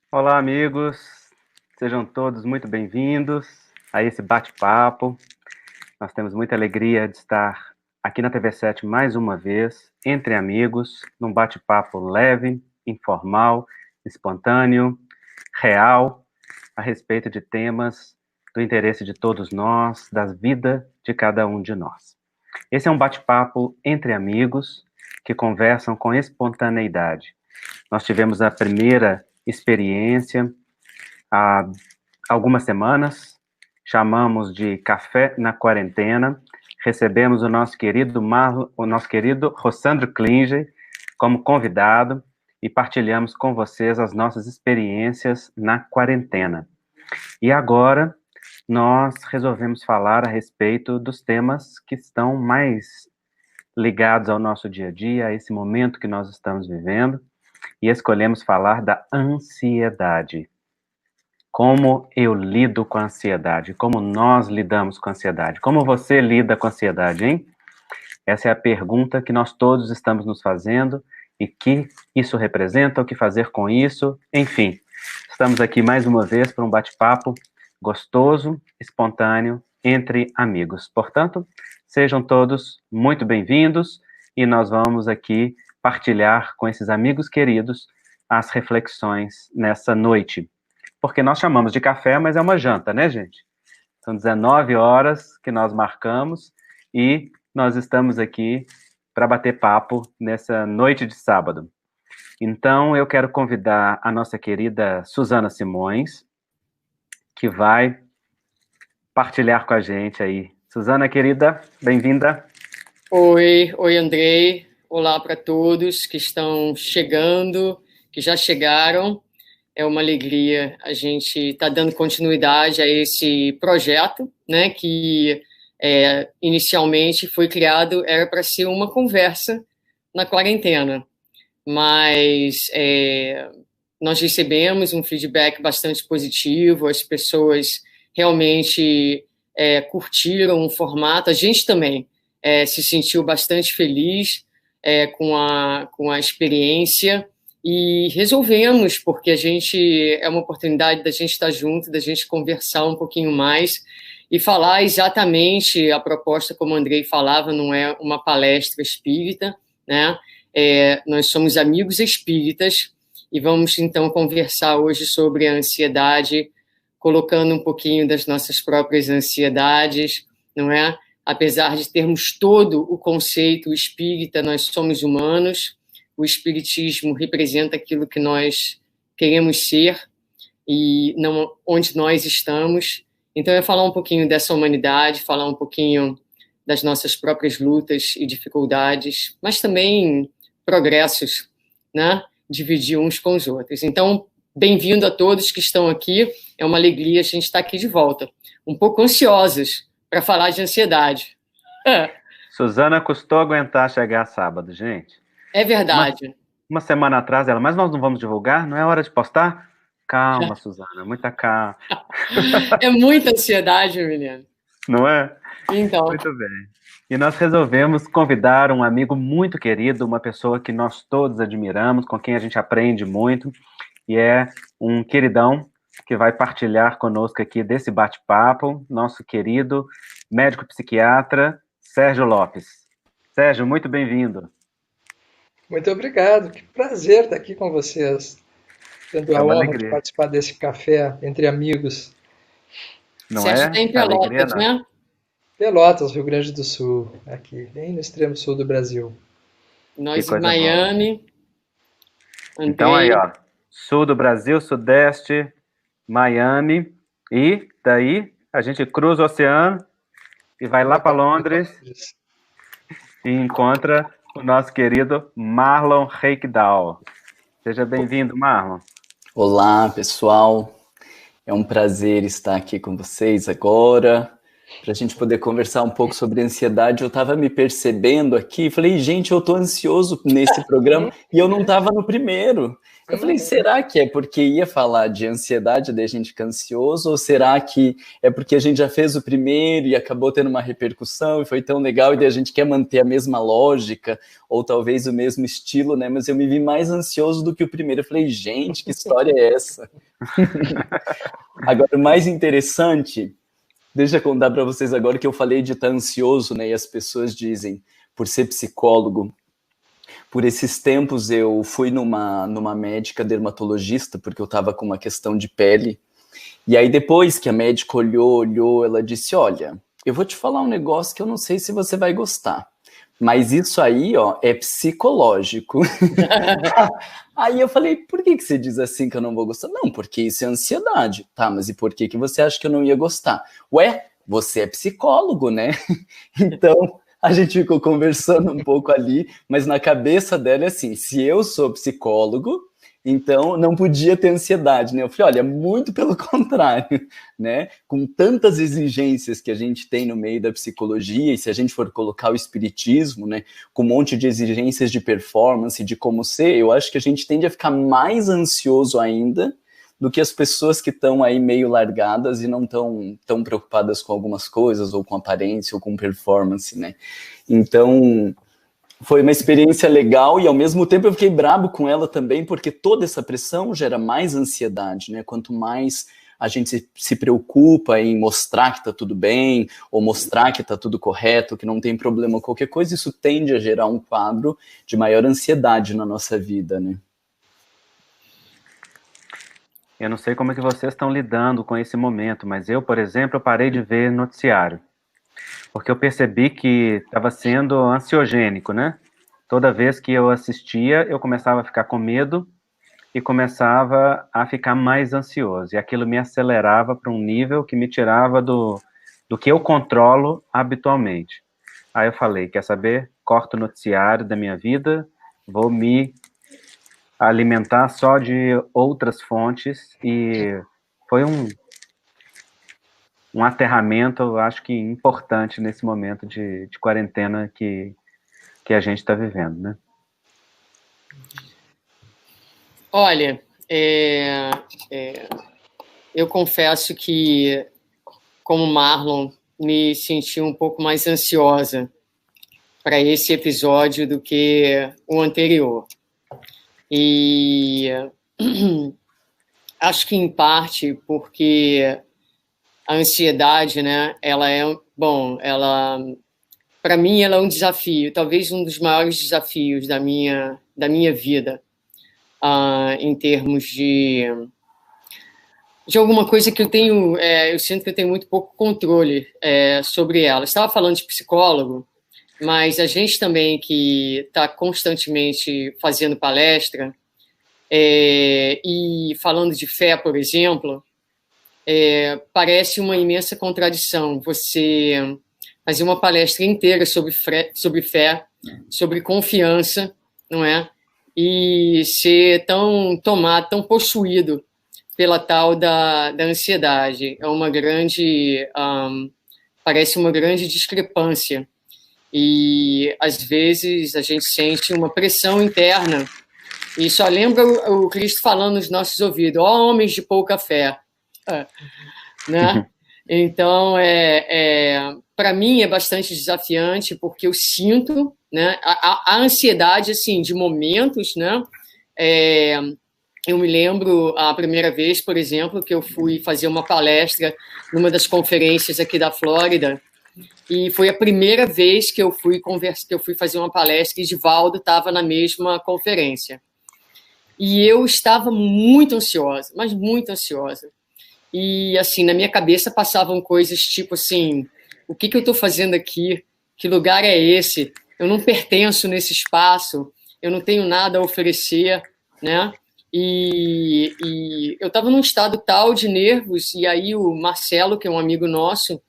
Olá, amigos. Sejam todos muito bem-vindos a esse bate-papo. Nós temos muita alegria de estar aqui na TV7 mais uma vez, entre amigos, num bate-papo leve, informal, espontâneo, real, a respeito de temas do interesse de todos nós, da vida de cada um de nós. Esse é um bate-papo entre amigos que conversam com espontaneidade. Nós tivemos a primeira experiência há algumas semanas, chamamos de Café na Quarentena, recebemos o nosso querido Rossandro Klinger como convidado e partilhamos com vocês as nossas experiências na quarentena. E agora nós resolvemos falar a respeito dos temas que estão mais ligados ao nosso dia a dia, a esse momento que nós estamos vivendo, e escolhemos falar da ansiedade. Como eu lido com a ansiedade? Como nós lidamos com a ansiedade? Como você lida com a ansiedade, hein? Essa é a pergunta que nós todos estamos nos fazendo e que isso representa, o que fazer com isso, enfim. Estamos aqui mais uma vez para um bate-papo gostoso, espontâneo, entre amigos. Portanto, sejam todos muito bem-vindos e nós vamos aqui partilhar com esses amigos queridos as reflexões nessa noite. Porque nós chamamos de café, mas é uma janta, né, gente? São 19 horas que nós marcamos e nós estamos aqui para bater papo nessa noite de sábado. Então, eu quero convidar a nossa querida Suzana Simões, que vai partilhar com a gente aí. Suzana, querida, bem-vinda. Oi, Andrei. Olá para todos que estão chegando, que já chegaram. É uma alegria a gente estar dando continuidade a esse projeto, né, que inicialmente foi criado, era para ser uma conversa na quarentena, mas nós recebemos um feedback bastante positivo, as pessoas realmente curtiram o formato, a gente também se sentiu bastante feliz com a experiência e resolvemos, porque a gente é uma oportunidade da gente estar junto, da gente conversar um pouquinho mais e falar exatamente a proposta, como o Andrei falava, não é uma palestra espírita, né? Nós somos amigos espíritas e vamos então conversar hoje sobre a ansiedade, colocando um pouquinho das nossas próprias ansiedades, não é? Apesar de termos todo o conceito espírita, nós somos humanos, o espiritismo representa aquilo que nós queremos ser e não onde nós estamos. Então, é falar um pouquinho dessa humanidade, falar um pouquinho das nossas próprias lutas e dificuldades, mas também progressos, né? Dividir uns com os outros. Então, bem-vindo a todos que estão aqui. É uma alegria a gente estar aqui de volta. Um pouco ansiosos para falar de ansiedade. Suzana custou aguentar chegar sábado, gente. É verdade. Uma semana atrás ela, mas nós não vamos divulgar? Não é hora de postar? Calma, Suzana, muita calma. É muita ansiedade, menino. Não é? Então. Muito bem. E nós resolvemos convidar um amigo muito querido, uma pessoa que nós todos admiramos, com quem a gente aprende muito, e é um queridão que vai partilhar conosco aqui desse bate-papo, nosso querido médico psiquiatra, Sérgio Lopes. Sérgio, muito bem-vindo. Muito obrigado, que prazer estar aqui com vocês, tendo É a uma honra de alegria. participar desse café entre amigos. Não Sérgio é? está em A alegria Pelotas, não. Pelotas, Rio Grande do Sul, aqui, bem no extremo sul do Brasil. Que Nós em coisa boa. Miami. Então aí, Andrei. ó, sul do Brasil, sudeste, Miami, e daí a gente cruza o oceano e vai lá para Londres e encontra o nosso querido Marlon Reikdal. Seja bem-vindo, Marlon. Olá, pessoal. É um prazer estar aqui com vocês agora. para a gente poder conversar um pouco sobre ansiedade. Eu estava me percebendo aqui, falei, gente, eu estou ansioso nesse programa, e eu não estava no primeiro. Eu falei, será que é porque ia falar de ansiedade, daí a gente fica ansioso, ou será que é porque a gente já fez o primeiro e acabou tendo uma repercussão e foi tão legal, e daí a gente quer manter a mesma lógica, ou talvez o mesmo estilo, né? Mas eu me vi mais ansioso do que o primeiro. Eu falei, gente, que história é essa? Agora, o mais interessante, deixa eu contar para vocês agora que eu falei de estar ansioso, né? E as pessoas dizem, por ser psicólogo, por esses tempos eu fui numa médica dermatologista, porque eu estava com uma questão de pele, e aí depois que a médica olhou, ela disse, olha, eu vou te falar um negócio que eu não sei se você vai gostar, mas isso aí, ó, é psicológico. Aí eu falei, por que você diz assim que eu não vou gostar? Não, porque isso é ansiedade. Tá, mas e por que você acha que eu não ia gostar? Ué, você é psicólogo, né? Então, a gente ficou conversando um pouco ali, mas na cabeça dela é assim, se eu sou psicólogo, então não podia ter ansiedade, né? Eu falei, olha, muito pelo contrário, né? Com tantas exigências que a gente tem no meio da psicologia, e se a gente for colocar o espiritismo, né, com um monte de exigências de performance, de como ser, eu acho que a gente tende a ficar mais ansioso ainda do que as pessoas que estão aí meio largadas e não estão tão preocupadas com algumas coisas, ou com aparência, ou com performance, né? Então, foi uma experiência legal e, ao mesmo tempo, eu fiquei brabo com ela também, porque toda essa pressão gera mais ansiedade, né? Quanto mais a gente se preocupa em mostrar que está tudo bem, ou mostrar que está tudo correto, que não tem problema qualquer coisa, isso tende a gerar um quadro de maior ansiedade na nossa vida, né? Eu não sei como é que vocês estão lidando com esse momento, mas eu, por exemplo, eu parei de ver noticiário, porque eu percebi que estava sendo ansiogênico, né? Toda vez que eu assistia, eu começava a ficar com medo e começava a ficar mais ansioso. E aquilo me acelerava para um nível que me tirava do que eu controlo habitualmente. Aí eu falei, quer saber? Corto o noticiário da minha vida, vou me alimentar só de outras fontes, e foi um aterramento, eu acho que importante nesse momento de quarentena que a gente está vivendo, né? Olha, eu confesso que, como Marlon, me senti um pouco mais ansiosa para esse episódio do que o anterior. E acho que, em parte, porque a ansiedade, né, para mim, ela é um desafio, talvez um dos maiores desafios da minha vida, em termos de alguma coisa que eu sinto que eu tenho muito pouco controle sobre ela. Estava falando de psicólogo, mas a gente também que está constantemente fazendo palestra e falando de fé, por exemplo, parece uma imensa contradição você fazer uma palestra inteira sobre fé, sobre confiança, não é? E ser tão tomado, tão possuído pela tal da ansiedade. Parece uma grande discrepância. E, às vezes, a gente sente uma pressão interna. E só lembra o Cristo falando nos nossos ouvidos, ó, homens de pouca fé. Né? Então, para mim é bastante desafiante, porque eu sinto, né, a ansiedade, assim, de momentos, né? Eu me lembro a primeira vez, por exemplo, que eu fui fazer uma palestra numa das conferências aqui da Flórida, e foi a primeira vez que eu fui fazer uma palestra e Divaldo estava na mesma conferência. E eu estava muito ansiosa, mas muito ansiosa. E, assim, na minha cabeça passavam coisas tipo assim, o que eu estou fazendo aqui? Que lugar é esse? Eu não pertenço nesse espaço, eu não tenho nada a oferecer, né? E eu estava num estado tal de nervos, e aí o Marcelo, que é um amigo nosso,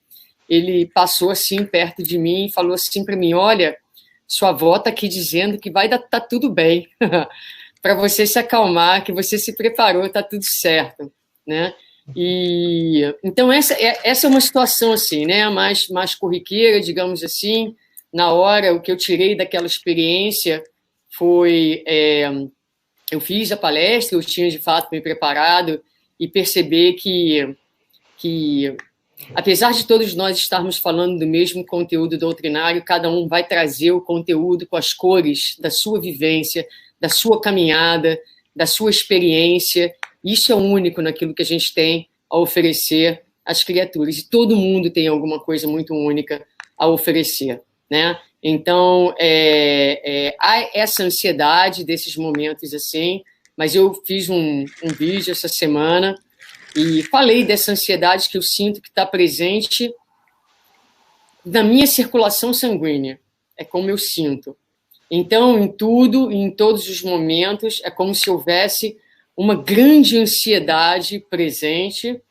ele passou assim perto de mim e falou assim para mim, olha, sua avó está aqui dizendo que vai tá tudo bem, para você se acalmar, que você se preparou, está tudo certo, né? E então essa é uma situação assim, né, mais corriqueira, digamos assim. Na hora, o que eu tirei daquela experiência foi eu fiz a palestra, eu tinha de fato me preparado e perceber que apesar de todos nós estarmos falando do mesmo conteúdo doutrinário, cada um vai trazer o conteúdo com as cores da sua vivência, da sua caminhada, da sua experiência. Isso é único naquilo que a gente tem a oferecer às criaturas. E todo mundo tem alguma coisa muito única a oferecer, né? Então, há essa ansiedade desses momentos assim, mas eu fiz um vídeo essa semana e falei dessa ansiedade que eu sinto que está presente na minha circulação sanguínea. É como eu sinto. Então, em tudo, em todos os momentos, é como se houvesse uma grande ansiedade presente,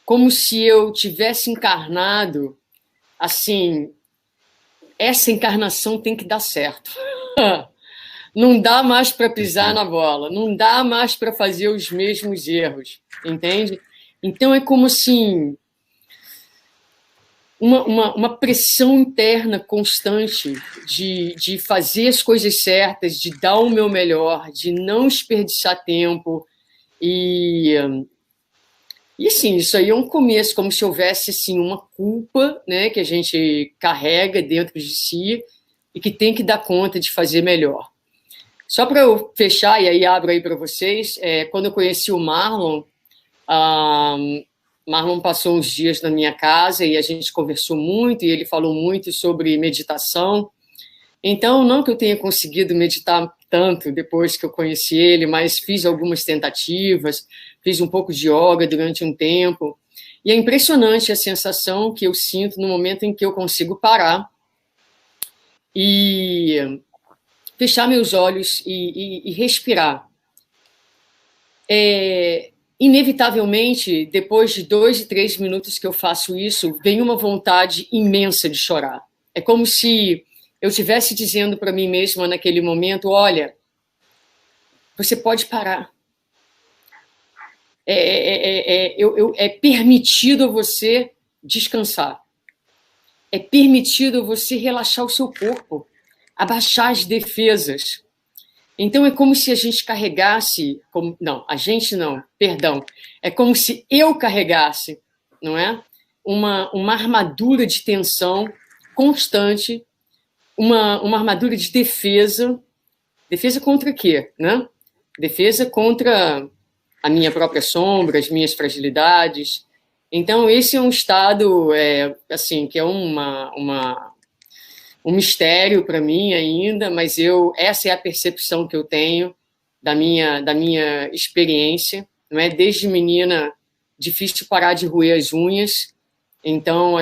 como se eu tivesse encarnado, assim, essa encarnação tem que dar certo. Não dá mais para pisar na bola, não dá mais para fazer os mesmos erros, entende? Então é como assim uma pressão interna constante de fazer as coisas certas, de dar o meu melhor, de não desperdiçar tempo e assim, isso aí é um começo, como se houvesse assim uma culpa, né, que a gente carrega dentro de si e que tem que dar conta de fazer melhor. Só para eu fechar, e aí abro aí para vocês, quando eu conheci o Marlon, Marlon passou uns dias na minha casa e a gente conversou muito, e ele falou muito sobre meditação. Então, não que eu tenha conseguido meditar tanto depois que eu conheci ele, mas fiz algumas tentativas, fiz um pouco de yoga durante um tempo, e é impressionante a sensação que eu sinto no momento em que eu consigo parar e fechar meus olhos e respirar. Inevitavelmente, depois de 2 e 3 minutos que eu faço isso, vem uma vontade imensa de chorar. É como se eu estivesse dizendo para mim mesma naquele momento, olha, você pode parar. É permitido a você descansar. É permitido a você relaxar o seu corpo, abaixar as defesas. Então é como se a gente carregasse, é como se eu carregasse, não é? Uma armadura de tensão constante, uma armadura de defesa. Defesa contra quê, né? Defesa contra a minha própria sombra, as minhas fragilidades. Então esse é um estado, assim, que é um mistério para mim ainda, mas essa é a percepção que eu tenho da minha experiência, não é? Desde menina, difícil parar de roer as unhas, então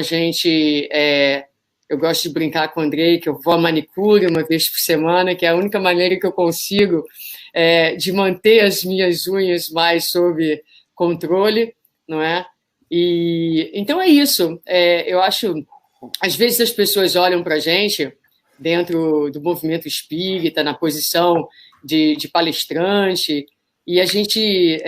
eu gosto de brincar com o Andrei, que eu vou à manicure uma vez por semana, que é a única maneira que eu consigo de manter as minhas unhas mais sob controle, não é? E então é isso. Eu acho, às vezes as pessoas olham para a gente dentro do movimento espírita, na posição de palestrante, e a gente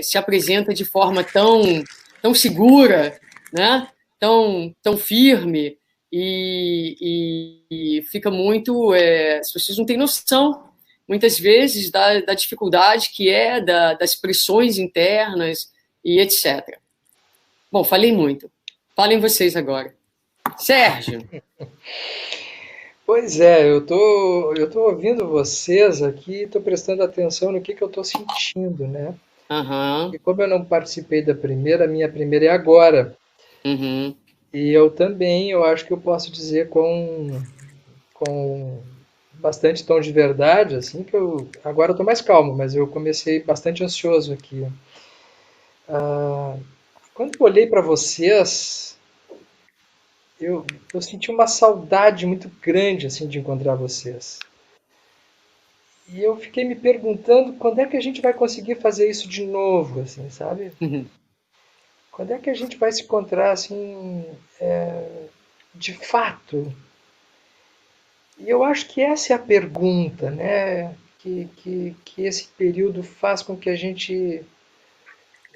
se apresenta de forma tão segura, né? tão firme, e fica muito... as pessoas não têm noção, muitas vezes, da dificuldade que das pressões internas e etc. Bom, falei muito. Falem vocês agora. Sérgio. Pois é, eu tô ouvindo vocês aqui, tô prestando atenção no que eu tô sentindo, né? Uhum. E como eu não participei da primeira, a minha primeira é agora. Uhum. E eu também, eu acho que eu posso dizer com bastante tom de verdade, assim, que agora eu tô mais calmo, mas eu comecei bastante ansioso aqui. Quando eu olhei para vocês, eu senti uma saudade muito grande, assim, de encontrar vocês. E eu fiquei me perguntando quando é que a gente vai conseguir fazer isso de novo, assim, sabe? Uhum. Quando é que a gente vai se encontrar, assim, de fato? E eu acho que essa é a pergunta, né? que esse período faz com que a gente...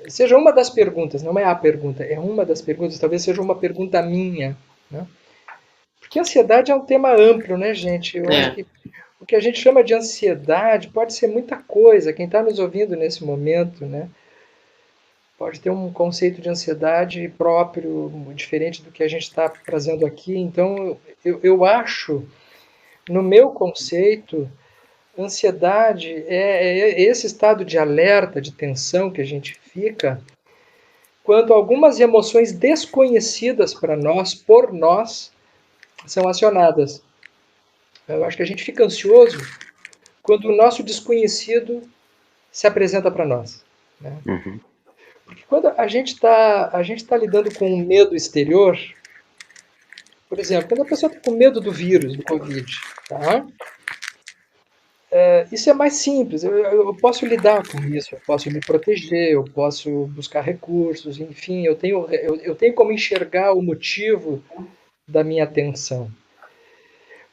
Seja uma das perguntas, não é a pergunta, é uma das perguntas, talvez seja uma pergunta minha, né? Porque a ansiedade é um tema amplo, né, gente? Eu acho que o que a gente chama de ansiedade pode ser muita coisa. Quem está nos ouvindo nesse momento, né, pode ter um conceito de ansiedade próprio, diferente do que a gente está trazendo aqui. Então, eu acho, no meu conceito, ansiedade é esse estado de alerta, de tensão que a gente fica quando algumas emoções desconhecidas para nós, por nós, são acionadas. Eu acho que a gente fica ansioso quando o nosso desconhecido se apresenta para nós, né? Uhum. Porque quando a gente tá lidando com um medo exterior, por exemplo, quando a pessoa está com medo do vírus, do Covid, tá? Isso é mais simples, eu posso lidar com isso, eu posso me proteger, eu posso buscar recursos, enfim, eu tenho como enxergar o motivo da minha atenção.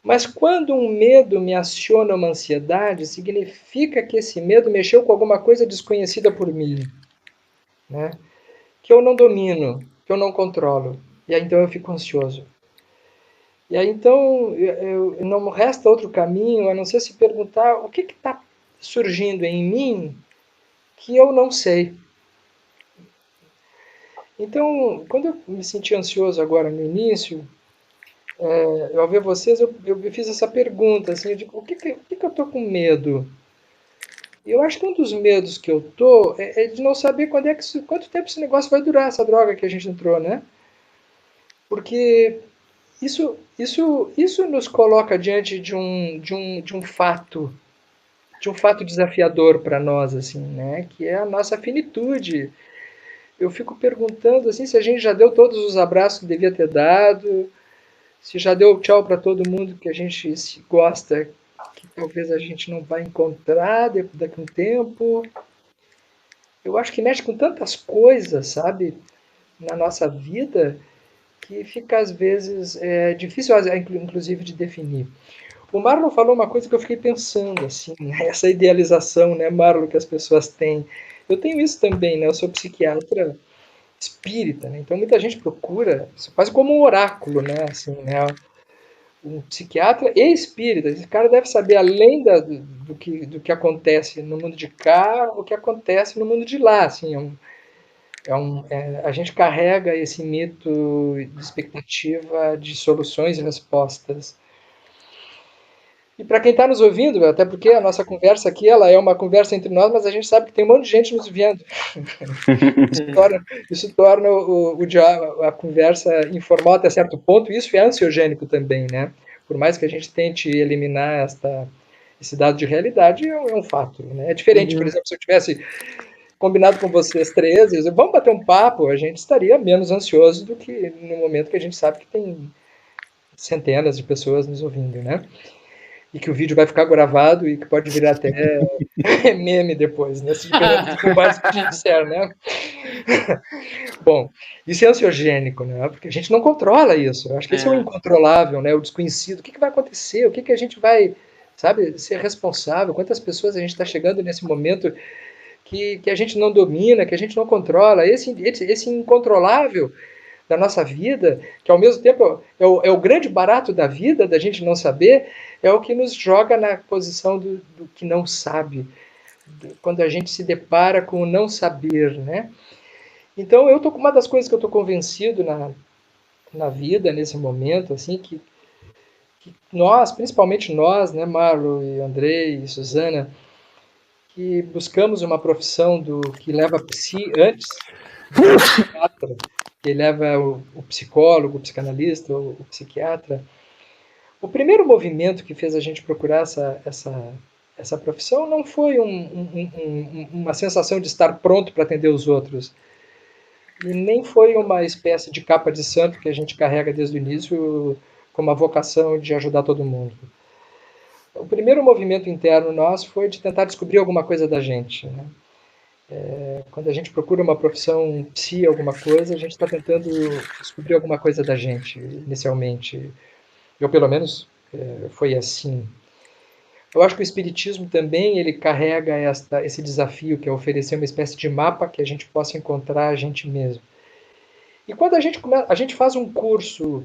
Mas quando um medo me aciona uma ansiedade, significa que esse medo mexeu com alguma coisa desconhecida por mim, né? Que eu não domino, que eu não controlo. E aí então eu fico ansioso. E aí então não resta outro caminho a não ser se perguntar o que está surgindo em mim que eu não sei. Então, quando eu me senti ansioso agora no início, ao ver vocês, eu fiz essa pergunta, assim, eu digo, o que eu estou com medo? E eu acho que um dos medos que eu tô é de não saber quanto tempo esse negócio vai durar, essa droga que a gente entrou, né? Porque isso nos coloca diante de um fato desafiador para nós, assim, né? Que é a nossa finitude. Eu fico perguntando assim se a gente já deu todos os abraços que devia ter dado, se já deu tchau para todo mundo que a gente se gosta, que talvez a gente não vai encontrar daqui a um tempo. Eu acho que mexe com tantas coisas, sabe, na nossa vida, que fica às vezes difícil, inclusive, de definir. O Marlon falou uma coisa que eu fiquei pensando, assim, né? Essa idealização, né, Marlon, que as pessoas têm. Eu tenho isso também, né? Eu sou psiquiatra espírita, né? Então muita gente procura, quase como um oráculo, né? Assim, né? Um psiquiatra e espírita. Esse cara deve saber, além do que acontece no mundo de cá, o que acontece no mundo de lá. Assim, a gente carrega esse mito de expectativa de soluções e respostas. E para quem está nos ouvindo, até porque a nossa conversa aqui ela é uma conversa entre nós, mas a gente sabe que tem um monte de gente nos vendo. Isso torna a conversa informal até certo ponto, e isso é ansiogênico também, né? Por mais que a gente tente eliminar esse dado de realidade, é um fato, né? É diferente, por exemplo, se eu tivesse combinado com vocês três, vamos bater um papo, a gente estaria menos ansioso do que no momento que a gente sabe que tem centenas de pessoas nos ouvindo, né? E que o vídeo vai ficar gravado e que pode virar até meme depois, né? Se dependendo dos bobagens que a gente disser, né? Bom, isso é ansiogênico, né? Porque a gente não controla isso. Eu acho que esse é o incontrolável, né? O desconhecido. O que vai acontecer? O que a gente vai, sabe, ser responsável? Quantas pessoas a gente está chegando nesse momento que a gente não domina, que a gente não controla? Esse incontrolável da nossa vida, que ao mesmo tempo é o grande barato da vida, da gente não saber, é o que nos joga na posição do que não sabe, quando a gente se depara com o não saber, né? Então, uma das coisas que eu estou convencido na vida, nesse momento, assim, que nós, principalmente nós, né, Marlo e Andrei e Suzana, que buscamos uma profissão que leva psi antes do psiquiatra, que leva o psicólogo, o psicanalista, o psiquiatra. O primeiro movimento que fez a gente procurar essa profissão não foi uma sensação de estar pronto para atender os outros, e nem foi uma espécie de capa de santo que a gente carrega desde o início com uma vocação de ajudar todo mundo. O primeiro movimento interno nosso foi de tentar descobrir alguma coisa da gente, né? Quando a gente procura uma profissão psi, alguma coisa, a gente está tentando descobrir alguma coisa da gente, inicialmente. Eu, pelo menos, foi assim. Eu acho que o Espiritismo também ele carrega esse desafio, que é oferecer uma espécie de mapa que a gente possa encontrar a gente mesmo. E quando a gente faz um curso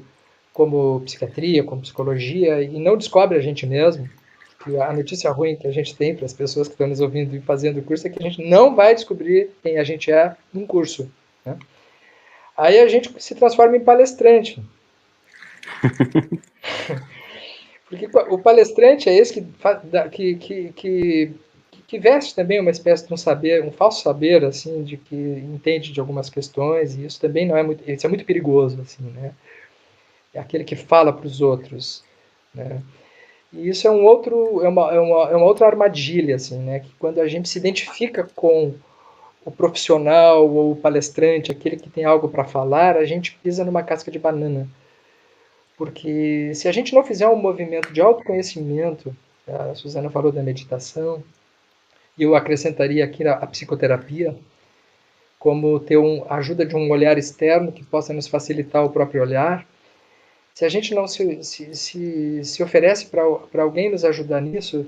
como psiquiatria, como psicologia, e não descobre a gente mesmo, que a notícia ruim que a gente tem para as pessoas que estão nos ouvindo e fazendo o curso é que a gente não vai descobrir quem a gente é num curso. Né? Aí a gente se transforma em palestrante. Porque o palestrante é esse que veste também uma espécie de um saber, um falso saber, assim, de que entende de algumas questões, e isso também não é muito, isso é muito perigoso, assim, né? É aquele que fala para os outros, né? E isso é uma outra armadilha, assim, né? Que quando a gente se identifica com o profissional ou o palestrante, aquele que tem algo para falar, a gente pisa numa casca de banana. Porque se a gente não fizer um movimento de autoconhecimento, a Suzana falou da meditação, e eu acrescentaria aqui a psicoterapia, como ter a ajuda de um olhar externo que possa nos facilitar o próprio olhar. Se a gente não se oferece para alguém nos ajudar nisso,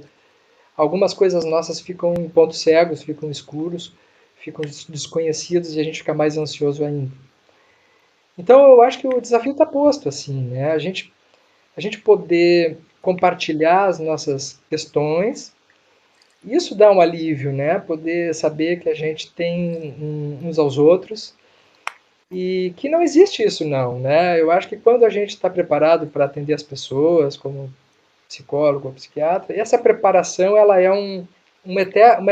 algumas coisas nossas ficam em pontos cegos, ficam escuros, ficam desconhecidos e a gente fica mais ansioso ainda. Então eu acho que o desafio está posto, assim, né? A gente poder compartilhar as nossas questões, isso dá um alívio, né? Poder saber que a gente tem uns aos outros e que não existe isso não, né? Eu acho que quando a gente está preparado para atender as pessoas, como psicólogo ou psiquiatra, essa preparação ela é uma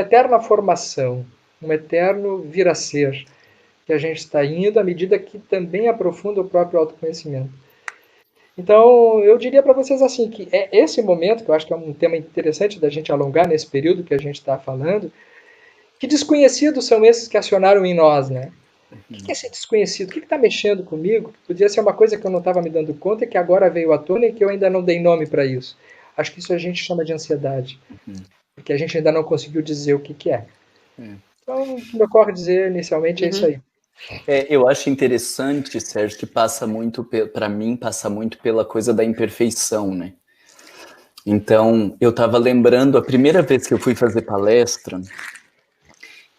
eterna formação, um eterno vir a ser que a gente está indo à medida que também aprofunda o próprio autoconhecimento. Então, eu diria para vocês assim, que é esse momento, que eu acho que é um tema interessante da gente alongar nesse período que a gente está falando, que desconhecidos são esses que acionaram em nós, né? O que é esse desconhecido? O que está mexendo comigo? Podia ser uma coisa que eu não estava me dando conta e que agora veio à tona e que eu ainda não dei nome para isso. Acho que isso a gente chama de ansiedade, porque a gente ainda não conseguiu dizer o que é. Então, o que me ocorre dizer inicialmente é isso aí. Eu acho interessante, Sérgio, que passa muito, para mim, passa muito pela coisa da imperfeição, né? Então, eu estava lembrando, a primeira vez que eu fui fazer palestra,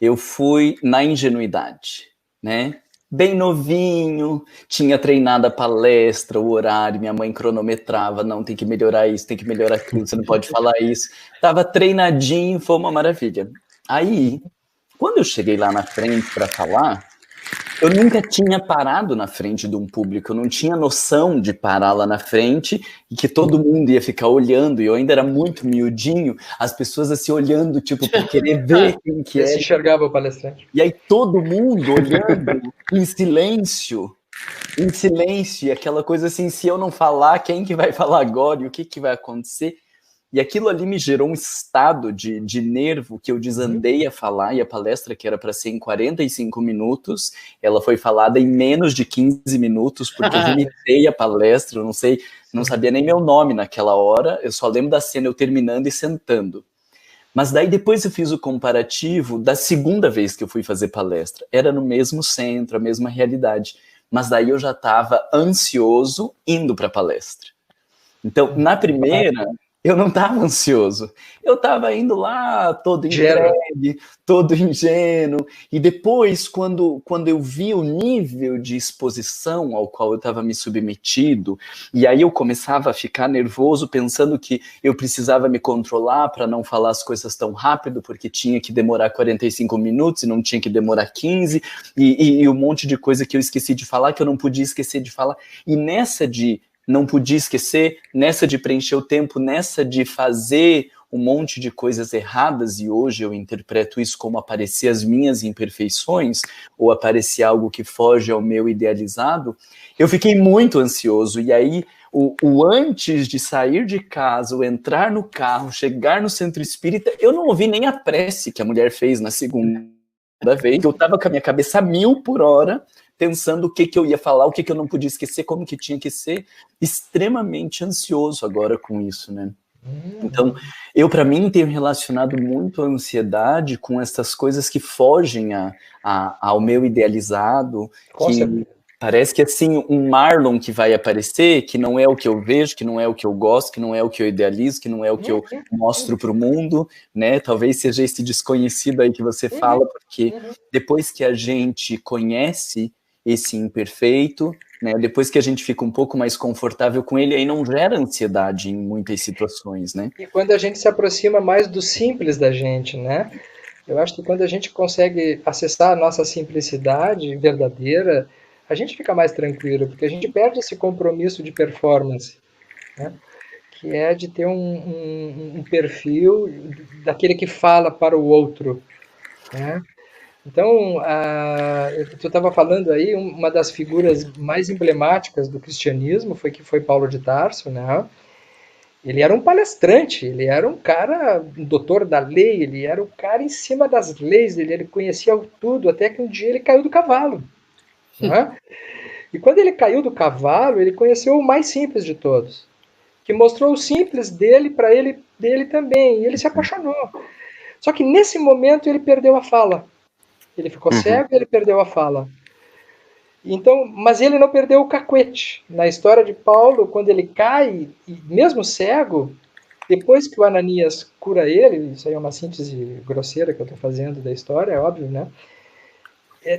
eu fui na ingenuidade, né? Bem novinho, tinha treinado a palestra, o horário, minha mãe cronometrava, não, tem que melhorar isso, tem que melhorar aquilo, você não pode falar isso. Tava treinadinho, foi uma maravilha. Aí, quando eu cheguei lá na frente para falar, eu nunca tinha parado na frente de um público, eu não tinha noção de parar lá na frente e que todo mundo ia ficar olhando, e eu ainda era muito miudinho, as pessoas assim olhando, tipo, para querer ver quem que é. Se enxergava o palestrante. E aí todo mundo olhando em silêncio, e aquela coisa assim, se eu não falar, quem que vai falar agora e o que que vai acontecer? E aquilo ali me gerou um estado de nervo que eu desandei a falar, e a palestra, que era para ser em 45 minutos, ela foi falada em menos de 15 minutos, porque eu vomitei a palestra, eu não sei, não sabia nem meu nome naquela hora, eu só lembro da cena eu terminando e sentando. Mas daí depois eu fiz o comparativo da segunda vez que eu fui fazer palestra, era no mesmo centro, a mesma realidade, mas daí eu já estava ansioso indo para a palestra. Então, na primeira, eu não estava ansioso, eu estava indo lá todo entregue, todo ingênuo, e depois, quando eu vi o nível de exposição ao qual eu estava me submetido, e aí eu começava a ficar nervoso, pensando que eu precisava me controlar para não falar as coisas tão rápido, porque tinha que demorar 45 minutos e não tinha que demorar 15, e um monte de coisa que eu esqueci de falar, que eu não podia esquecer de falar, e nessa de não podia esquecer, nessa de preencher o tempo, nessa de fazer um monte de coisas erradas, e hoje eu interpreto isso como aparecer as minhas imperfeições, ou aparecer algo que foge ao meu idealizado, eu fiquei muito ansioso, e aí o antes de sair de casa, o entrar no carro, chegar no centro espírita, eu não ouvi nem a prece que a mulher fez na segunda vez, eu estava com a minha cabeça a 1000 por hora, pensando o que eu ia falar, o que eu não podia esquecer, como que tinha que ser, extremamente ansioso agora com isso, né? Então, eu, para mim, tenho relacionado muito a ansiedade com essas coisas que fogem ao meu idealizado, Parece que, assim, um Marlon que vai aparecer, que não é o que eu vejo, que não é o que eu gosto, que não é o que eu idealizo, que não é o que eu mostro para o mundo, né? Talvez seja esse desconhecido aí que você fala, porque depois que a gente conhece esse imperfeito, né? Depois que a gente fica um pouco mais confortável com ele, aí não gera ansiedade em muitas situações, né? E quando a gente se aproxima mais do simples da gente, né? Eu acho que quando a gente consegue acessar a nossa simplicidade verdadeira, a gente fica mais tranquilo, porque a gente perde esse compromisso de performance, né? Que é de ter um perfil daquele que fala para o outro, né? Então, tu estava falando aí, uma das figuras mais emblemáticas do cristianismo foi Paulo de Tarso, né? Ele era um palestrante, ele era um cara, um doutor da lei, ele era um cara em cima das leis, ele conhecia tudo, até que um dia ele caiu do cavalo, né? E quando ele caiu do cavalo, ele conheceu o mais simples de todos, que mostrou o simples dele para ele dele também, e ele se apaixonou. Só que nesse momento ele perdeu a fala. Ele ficou cego e ele perdeu a fala. Então, mas ele não perdeu o cacuete. Na história de Paulo, quando ele cai, e mesmo cego, depois que o Ananias cura ele, isso aí é uma síntese grosseira que eu estou fazendo da história, é óbvio, né?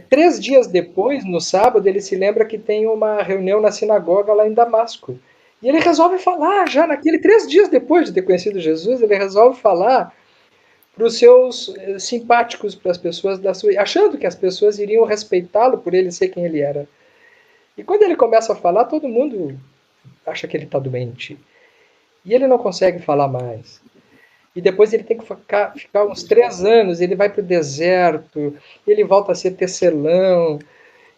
3 dias depois, no sábado, ele se lembra que tem uma reunião na sinagoga lá em Damasco. E ele resolve falar, já naquele 3 dias depois de ter conhecido Jesus, ele resolve falar para os seus simpáticos, para as pessoas da sua, achando que as pessoas iriam respeitá-lo por ele ser quem ele era. E quando ele começa a falar, todo mundo acha que ele está doente. E ele não consegue falar mais. E depois ele tem que ficar uns 3 anos, ele vai para o deserto, ele volta a ser tecelão,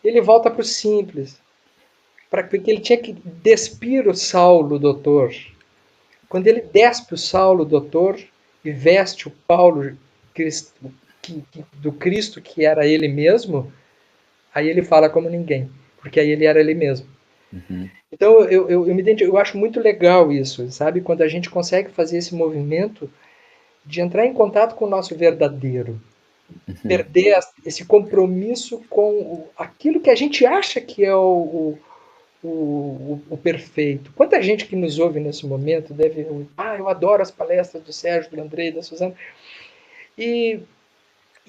ele volta para o simples, porque ele tinha que despir o Saulo, doutor. Quando ele despe o Saulo, doutor, e veste o Paulo do Cristo que era ele mesmo, aí ele fala como ninguém, porque aí ele era ele mesmo. Então eu acho muito legal isso, sabe? Quando a gente consegue fazer esse movimento de entrar em contato com o nosso verdadeiro, perder esse compromisso com aquilo que a gente acha que é o perfeito. Quanta gente que nos ouve nesse momento deve... eu adoro as palestras do Sérgio, do Andrei, da Suzana. E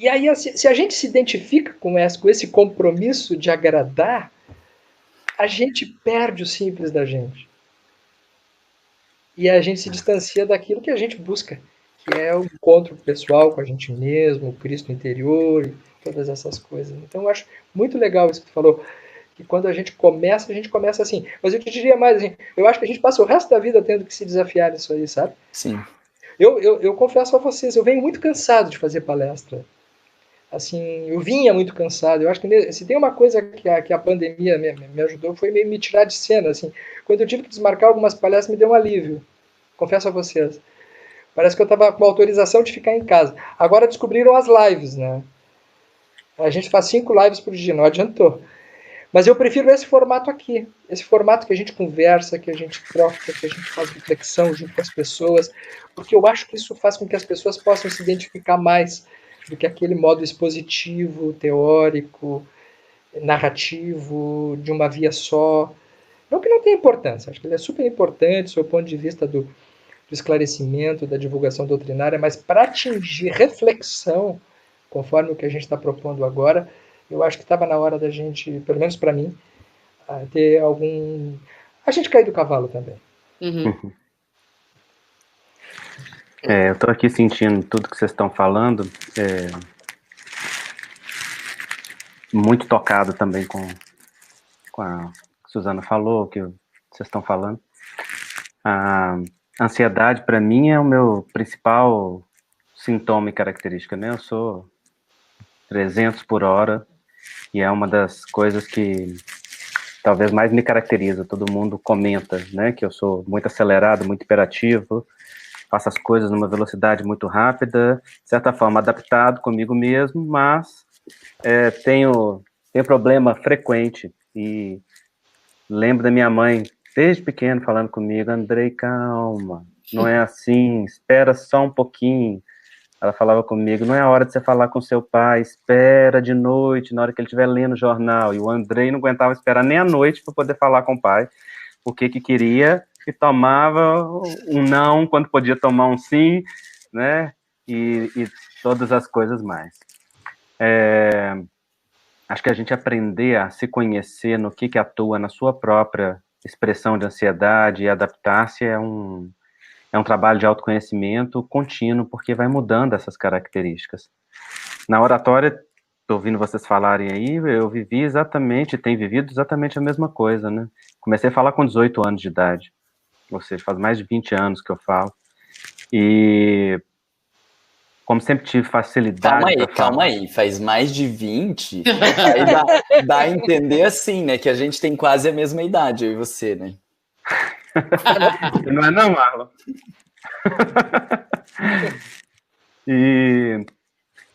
aí, se a gente se identifica com esse compromisso de agradar, a gente perde o simples da gente. E a gente se distancia daquilo que a gente busca, que é o encontro pessoal com a gente mesmo, o Cristo interior, e todas essas coisas. Então eu acho muito legal isso que tu falou, que quando a gente começa assim. Mas eu te diria mais, assim, eu acho que a gente passa o resto da vida tendo que se desafiar nisso aí, sabe? Sim. Eu confesso a vocês, eu venho muito cansado de fazer palestra. Assim, eu vinha muito cansado. Eu acho que se tem uma coisa que a pandemia me ajudou, foi me tirar de cena. Assim, quando eu tive que desmarcar algumas palestras, me deu um alívio. Confesso a vocês. Parece que eu estava com autorização de ficar em casa. Agora descobriram as lives, né? A gente faz 5 lives por dia, não adiantou. Mas eu prefiro esse formato aqui. Esse formato que a gente conversa, que a gente troca, que a gente faz reflexão junto com as pessoas. Porque eu acho que isso faz com que as pessoas possam se identificar mais do que aquele modo expositivo, teórico, narrativo, de uma via só. Não que não tenha importância, acho que ele é super importante, do seu ponto de vista do esclarecimento, da divulgação doutrinária, mas para atingir reflexão, conforme o que a gente está propondo agora, eu acho que estava na hora da gente, pelo menos para mim, ter algum... A gente cair do cavalo também. Eu estou aqui sentindo tudo que vocês estão falando, muito tocado também com a Suzana falou, o que vocês estão falando. A ansiedade, para mim, é o meu principal sintoma e característica, né? Eu sou 300 por hora e é uma das coisas que talvez mais me caracteriza. Todo mundo comenta, né, que eu sou muito acelerado, muito hiperativo, faço as coisas numa velocidade muito rápida, de certa forma adaptado comigo mesmo, mas tenho problema frequente e lembro da minha mãe desde pequeno falando comigo: Andrei, calma, não é assim, espera só um pouquinho, Ela falava comigo, não é a hora de você falar com seu pai, espera de noite, na hora que ele estiver lendo o jornal. E o Andrei não aguentava esperar nem a noite para poder falar com o pai, o que queria, e tomava um não quando podia tomar um sim, né? E todas as coisas mais. Acho que a gente aprender a se conhecer no que atua na sua própria expressão de ansiedade e adaptar-se é um trabalho de autoconhecimento contínuo, porque vai mudando essas características. Na oratória, estou ouvindo vocês falarem aí, eu vivi exatamente, tenho vivido exatamente a mesma coisa, né? Comecei a falar com 18 anos de idade, ou seja, faz mais de 20 anos que eu falo. E como sempre tive facilidade para falar... Calma aí, faz mais de 20? Aí dá a entender assim, né, que a gente tem quase a mesma idade, eu e você, né? Não é não, Marlon? E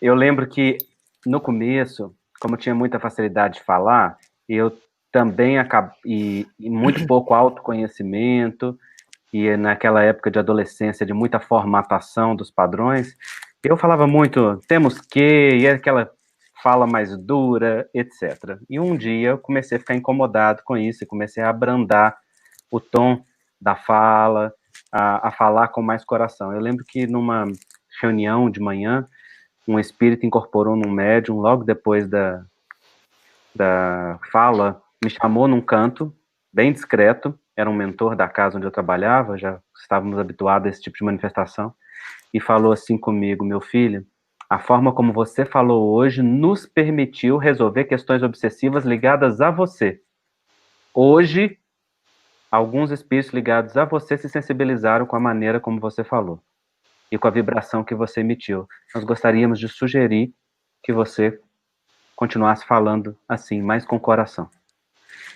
eu lembro que no começo, como eu tinha muita facilidade de falar, eu também e muito pouco autoconhecimento, e naquela época de adolescência, de muita formatação dos padrões, eu falava muito, temos que, e aquela fala mais dura, etc. E um dia eu comecei a ficar incomodado com isso, e comecei a abrandar o tom da fala, a falar com mais coração. Eu lembro que numa reunião de manhã, um espírito incorporou num médium, logo depois da fala, me chamou num canto, bem discreto, era um mentor da casa onde eu trabalhava, já estávamos habituados a esse tipo de manifestação, e falou assim comigo, meu filho, a forma como você falou hoje nos permitiu resolver questões obsessivas ligadas a você. Hoje, alguns espíritos ligados a você se sensibilizaram com a maneira como você falou e com a vibração que você emitiu. Nós gostaríamos de sugerir que você continuasse falando assim, mais com o coração.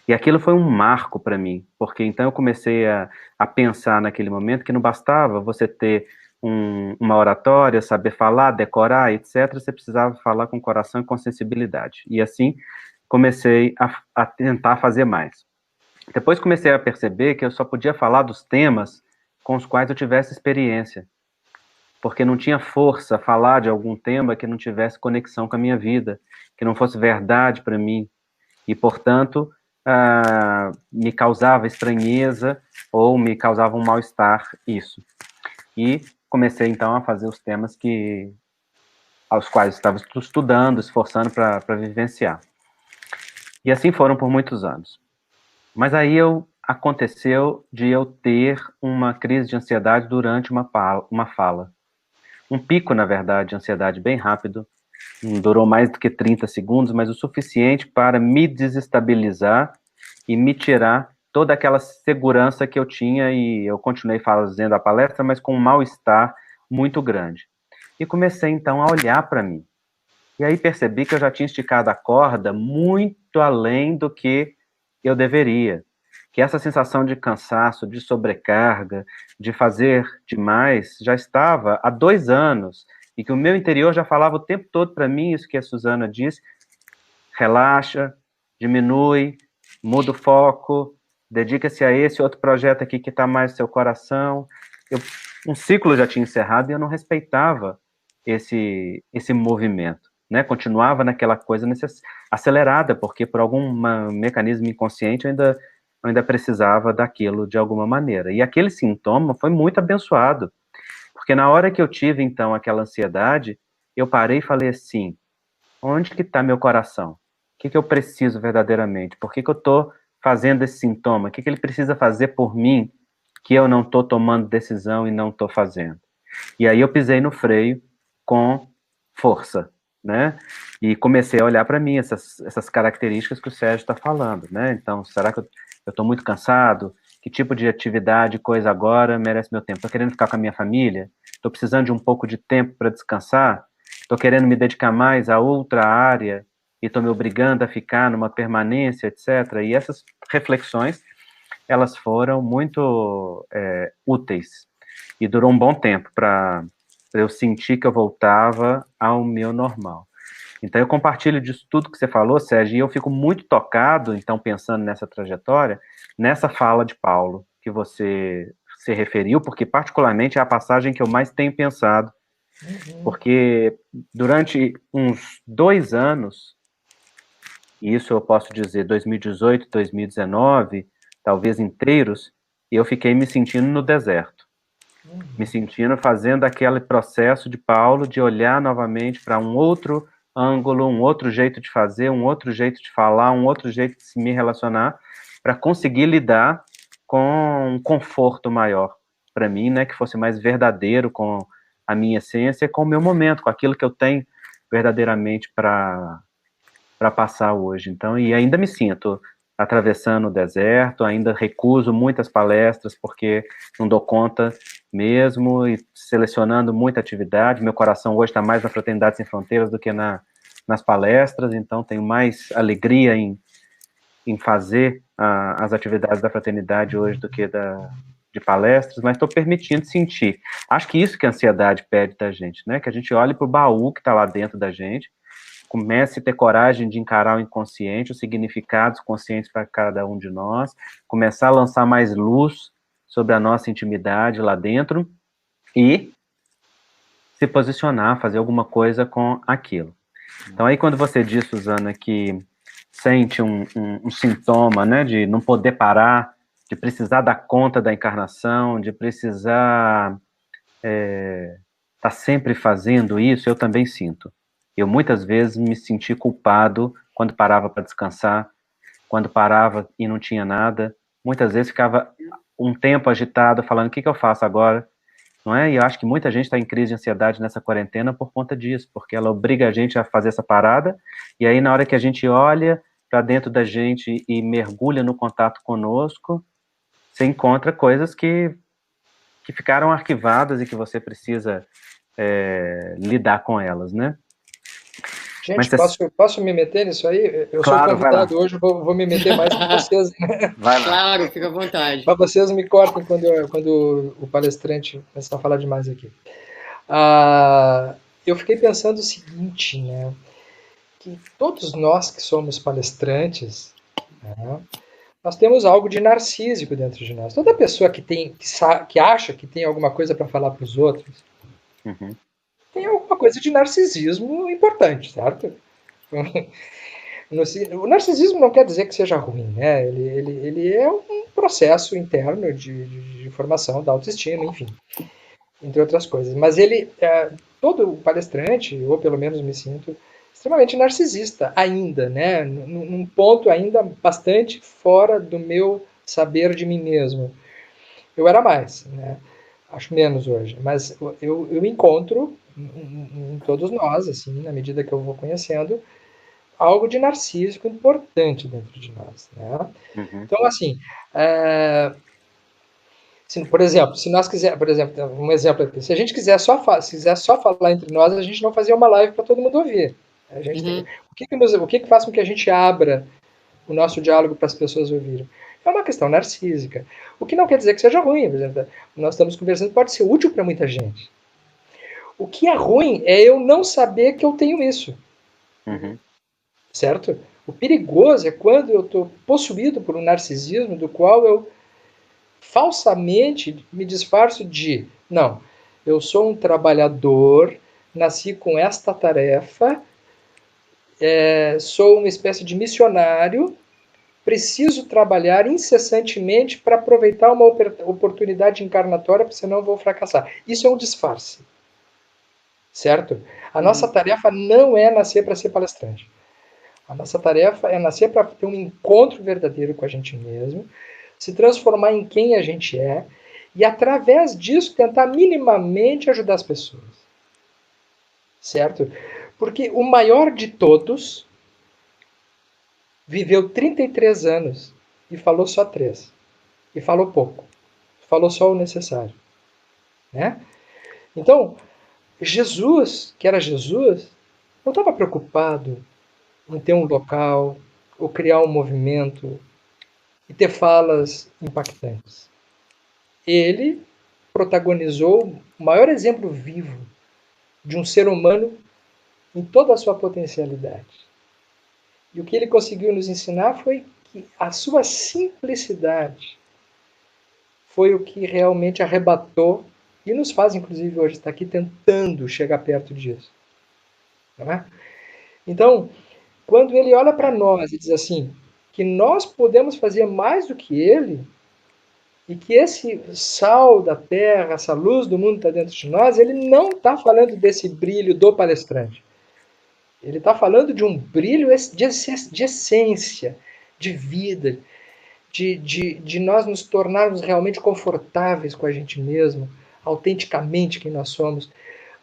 E aquilo foi um marco para mim, porque então eu comecei a pensar naquele momento que não bastava você ter uma oratória, saber falar, decorar, etc. Você precisava falar com o coração e com sensibilidade. E assim comecei a tentar fazer mais. Depois comecei a perceber que eu só podia falar dos temas com os quais eu tivesse experiência, porque não tinha força falar de algum tema que não tivesse conexão com a minha vida, que não fosse verdade para mim, e, portanto, me causava estranheza ou me causava um mal-estar isso. E comecei, então, a fazer os temas aos quais estava estudando, esforçando para vivenciar. E assim foram por muitos anos. Mas aí aconteceu de eu ter uma crise de ansiedade durante uma fala. Um pico, na verdade, de ansiedade bem rápido, não durou mais do que 30 segundos, mas o suficiente para me desestabilizar e me tirar toda aquela segurança que eu tinha, e eu continuei fazendo a palestra, mas com um mal-estar muito grande. E comecei, então, a olhar para mim. E aí percebi que eu já tinha esticado a corda muito além do que eu deveria. Que essa sensação de cansaço, de sobrecarga, de fazer demais, já estava há 2 anos, e que o meu interior já falava o tempo todo para mim, isso que a Suzana disse, relaxa, diminui, muda o foco, dedica-se a esse outro projeto aqui que está mais no seu coração. Um ciclo já tinha encerrado e eu não respeitava esse movimento, né? Continuava naquela coisa acelerada, porque por algum mecanismo inconsciente eu ainda precisava daquilo de alguma maneira. E aquele sintoma foi muito abençoado, porque na hora que eu tive, então, aquela ansiedade, eu parei e falei assim, onde que está meu coração? O que eu preciso verdadeiramente? Por que eu estou fazendo esse sintoma? O que ele precisa fazer por mim que eu não estou tomando decisão e não estou fazendo? E aí eu pisei no freio com força, né? E comecei a olhar para mim, essas características que o Sérgio está falando, né? Então, será que eu estou muito cansado? Que tipo de atividade, coisa agora merece meu tempo? Estou querendo ficar com a minha família? Estou precisando de um pouco de tempo para descansar? Estou querendo me dedicar mais a outra área e estou me obrigando a ficar numa permanência, etc. E essas reflexões, elas foram muito úteis. E durou um bom tempo para eu sentir que eu voltava ao meu normal. Então, eu compartilho disso tudo que você falou, Sérgio, e eu fico muito tocado, então, pensando nessa trajetória, nessa fala de Paulo, que você se referiu, porque, particularmente, é a passagem que eu mais tenho pensado Porque durante uns 2 anos, e isso eu posso dizer 2018, 2019, talvez inteiros, eu fiquei me sentindo no deserto. Me sentindo fazendo aquele processo de Paulo de olhar novamente para um outro ângulo, um outro jeito de fazer, um outro jeito de falar, um outro jeito de se me relacionar, para conseguir lidar com um conforto maior para mim, né, que fosse mais verdadeiro com a minha essência, com o meu momento, com aquilo que eu tenho verdadeiramente para passar hoje. Então, e ainda me sinto atravessando o deserto, ainda recuso muitas palestras porque não dou conta mesmo, e selecionando muita atividade. Meu coração hoje está mais na Fraternidade Sem Fronteiras do que nas palestras, então tenho mais alegria em fazer as atividades da fraternidade hoje do que de palestras, mas estou permitindo sentir. Acho que isso que a ansiedade pede da gente, né? Que a gente olhe para o baú que está lá dentro da gente, comece a ter coragem de encarar o inconsciente, os significados conscientes para cada um de nós, começar a lançar mais luz sobre a nossa intimidade lá dentro e se posicionar, fazer alguma coisa com aquilo. Então aí quando você diz, Suzana, que sente um sintoma, né, de não poder parar, de precisar dar conta da encarnação, de precisar tá sempre fazendo isso, eu também sinto. Eu muitas vezes me senti culpado quando parava para descansar, quando parava e não tinha nada. Muitas vezes ficava um tempo agitado, falando, o que eu faço agora? Não é? E eu acho que muita gente está em crise de ansiedade nessa quarentena por conta disso, porque ela obriga a gente a fazer essa parada, e aí na hora que a gente olha para dentro da gente e mergulha no contato conosco, você encontra coisas que ficaram arquivadas e que você precisa lidar com elas, né? Gente, posso me meter nisso aí? Eu claro, sou convidado hoje, vou me meter mais com vocês. Vai lá. Claro, fica à vontade. Mas vocês me cortem quando o palestrante começar a falar demais aqui. Eu fiquei pensando o seguinte, né? Que todos nós que somos palestrantes, né, nós temos algo de narcísico dentro de nós. Toda pessoa que acha que tem alguma coisa para falar para os outros, tem alguma coisa de narcisismo importante, certo? O narcisismo não quer dizer que seja ruim, né? Ele é um processo interno de formação da autoestima, enfim, entre outras coisas. Mas todo palestrante, ou pelo menos me sinto, extremamente narcisista ainda, né? Num ponto ainda bastante fora do meu saber de mim mesmo. Eu era mais, né? Acho menos hoje, mas eu encontro em todos nós, assim, na medida que eu vou conhecendo, algo de narcísico importante dentro de nós, né? Então, assim, por exemplo, se nós quiser, por exemplo, um exemplo aqui, se a gente quiser só falar entre nós, a gente não fazia uma live para todo mundo ouvir. A gente o que faz com que a gente abra o nosso diálogo para as pessoas ouvirem? É uma questão narcísica. O que não quer dizer que seja ruim. Por exemplo, nós estamos conversando, pode ser útil para muita gente. O que é ruim é eu não saber que eu tenho isso. Certo? O perigoso é quando eu estou possuído por um narcisismo do qual eu falsamente me disfarço de, não, eu sou um trabalhador, nasci com esta tarefa, sou uma espécie de missionário, preciso trabalhar incessantemente para aproveitar uma oportunidade encarnatória, porque senão eu vou fracassar. Isso é um disfarce. Certo? A nossa tarefa não é nascer para ser palestrante. A nossa tarefa é nascer para ter um encontro verdadeiro com a gente mesmo, se transformar em quem a gente é e, através disso, tentar minimamente ajudar as pessoas. Certo? Porque o maior de todos viveu 33 anos e falou só 3. E falou pouco. Falou só o necessário. Né? Então, Jesus, que era Jesus, não estava preocupado em ter um local ou criar um movimento e ter falas impactantes. Ele protagonizou o maior exemplo vivo de um ser humano em toda a sua potencialidade. E o que ele conseguiu nos ensinar foi que a sua simplicidade foi o que realmente arrebatou e nos faz, inclusive, hoje estar aqui tentando chegar perto disso. Não é? Então, quando ele olha para nós e diz assim, que nós podemos fazer mais do que ele, e que esse sal da terra, essa luz do mundo está dentro de nós, ele não está falando desse brilho do palestrante. Ele está falando de um brilho de essência, de vida, de nós nos tornarmos realmente confortáveis com a gente mesmo, autenticamente quem nós somos,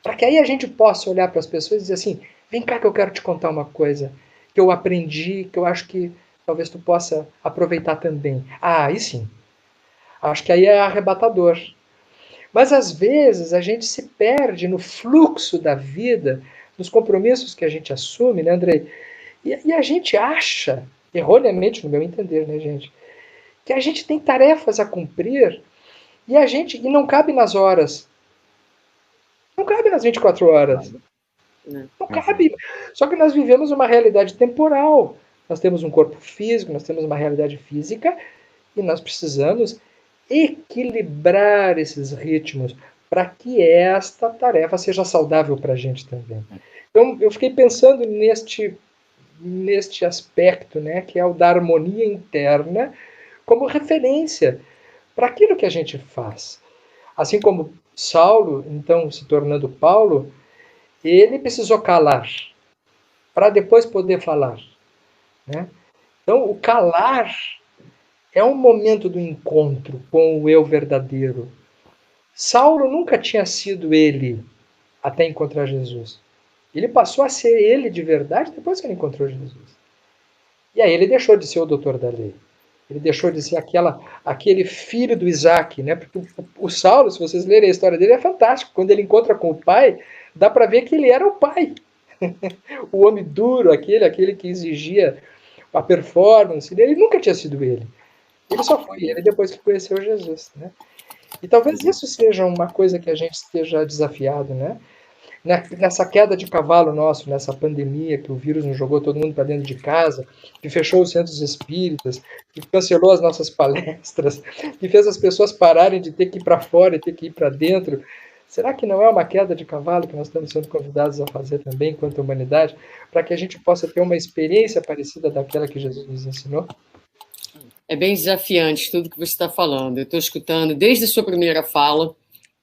para que aí a gente possa olhar para as pessoas e dizer assim, vem cá que eu quero te contar uma coisa que eu aprendi, que eu acho que talvez tu possa aproveitar também. Ah, aí sim. Acho que aí é arrebatador. Mas às vezes a gente se perde no fluxo da vida, nos compromissos que a gente assume, né, Andrei? E a gente acha, erroneamente no meu entender, né, gente, que a gente tem tarefas a cumprir e não cabe nas horas. Não cabe nas 24 horas. Não cabe. Só que nós vivemos uma realidade temporal. Nós temos um corpo físico, nós temos uma realidade física e nós precisamos equilibrar esses ritmos para que esta tarefa seja saudável para a gente também. Então, eu fiquei pensando neste aspecto, né, que é o da harmonia interna, como referência para aquilo que a gente faz. Assim como Saulo, então, se tornando Paulo, ele precisou calar para depois poder falar. Né? Então, o calar é um momento do encontro com o eu verdadeiro. Saulo nunca tinha sido ele até encontrar Jesus. Ele passou a ser ele de verdade depois que ele encontrou Jesus. E aí ele deixou de ser o doutor da lei. Ele deixou de ser aquele filho do Isaac, né? Porque o Saulo, se vocês lerem a história dele, é fantástico. Quando ele encontra com o pai, dá para ver que ele era o pai. O homem duro, aquele que exigia a performance, ele nunca tinha sido ele. Ele só foi ele depois que conheceu Jesus, né? E talvez isso seja uma coisa que a gente esteja desafiado, né? Nessa queda de cavalo nosso, nessa pandemia que o vírus nos jogou todo mundo para dentro de casa, que fechou os centros espíritas, que cancelou as nossas palestras, que fez as pessoas pararem de ter que ir para fora e ter que ir para dentro. Será que não é uma queda de cavalo que nós estamos sendo convidados a fazer também, enquanto humanidade, para que a gente possa ter uma experiência parecida daquela que Jesus nos ensinou? É bem desafiante tudo que você está falando. Eu estou escutando desde a sua primeira fala,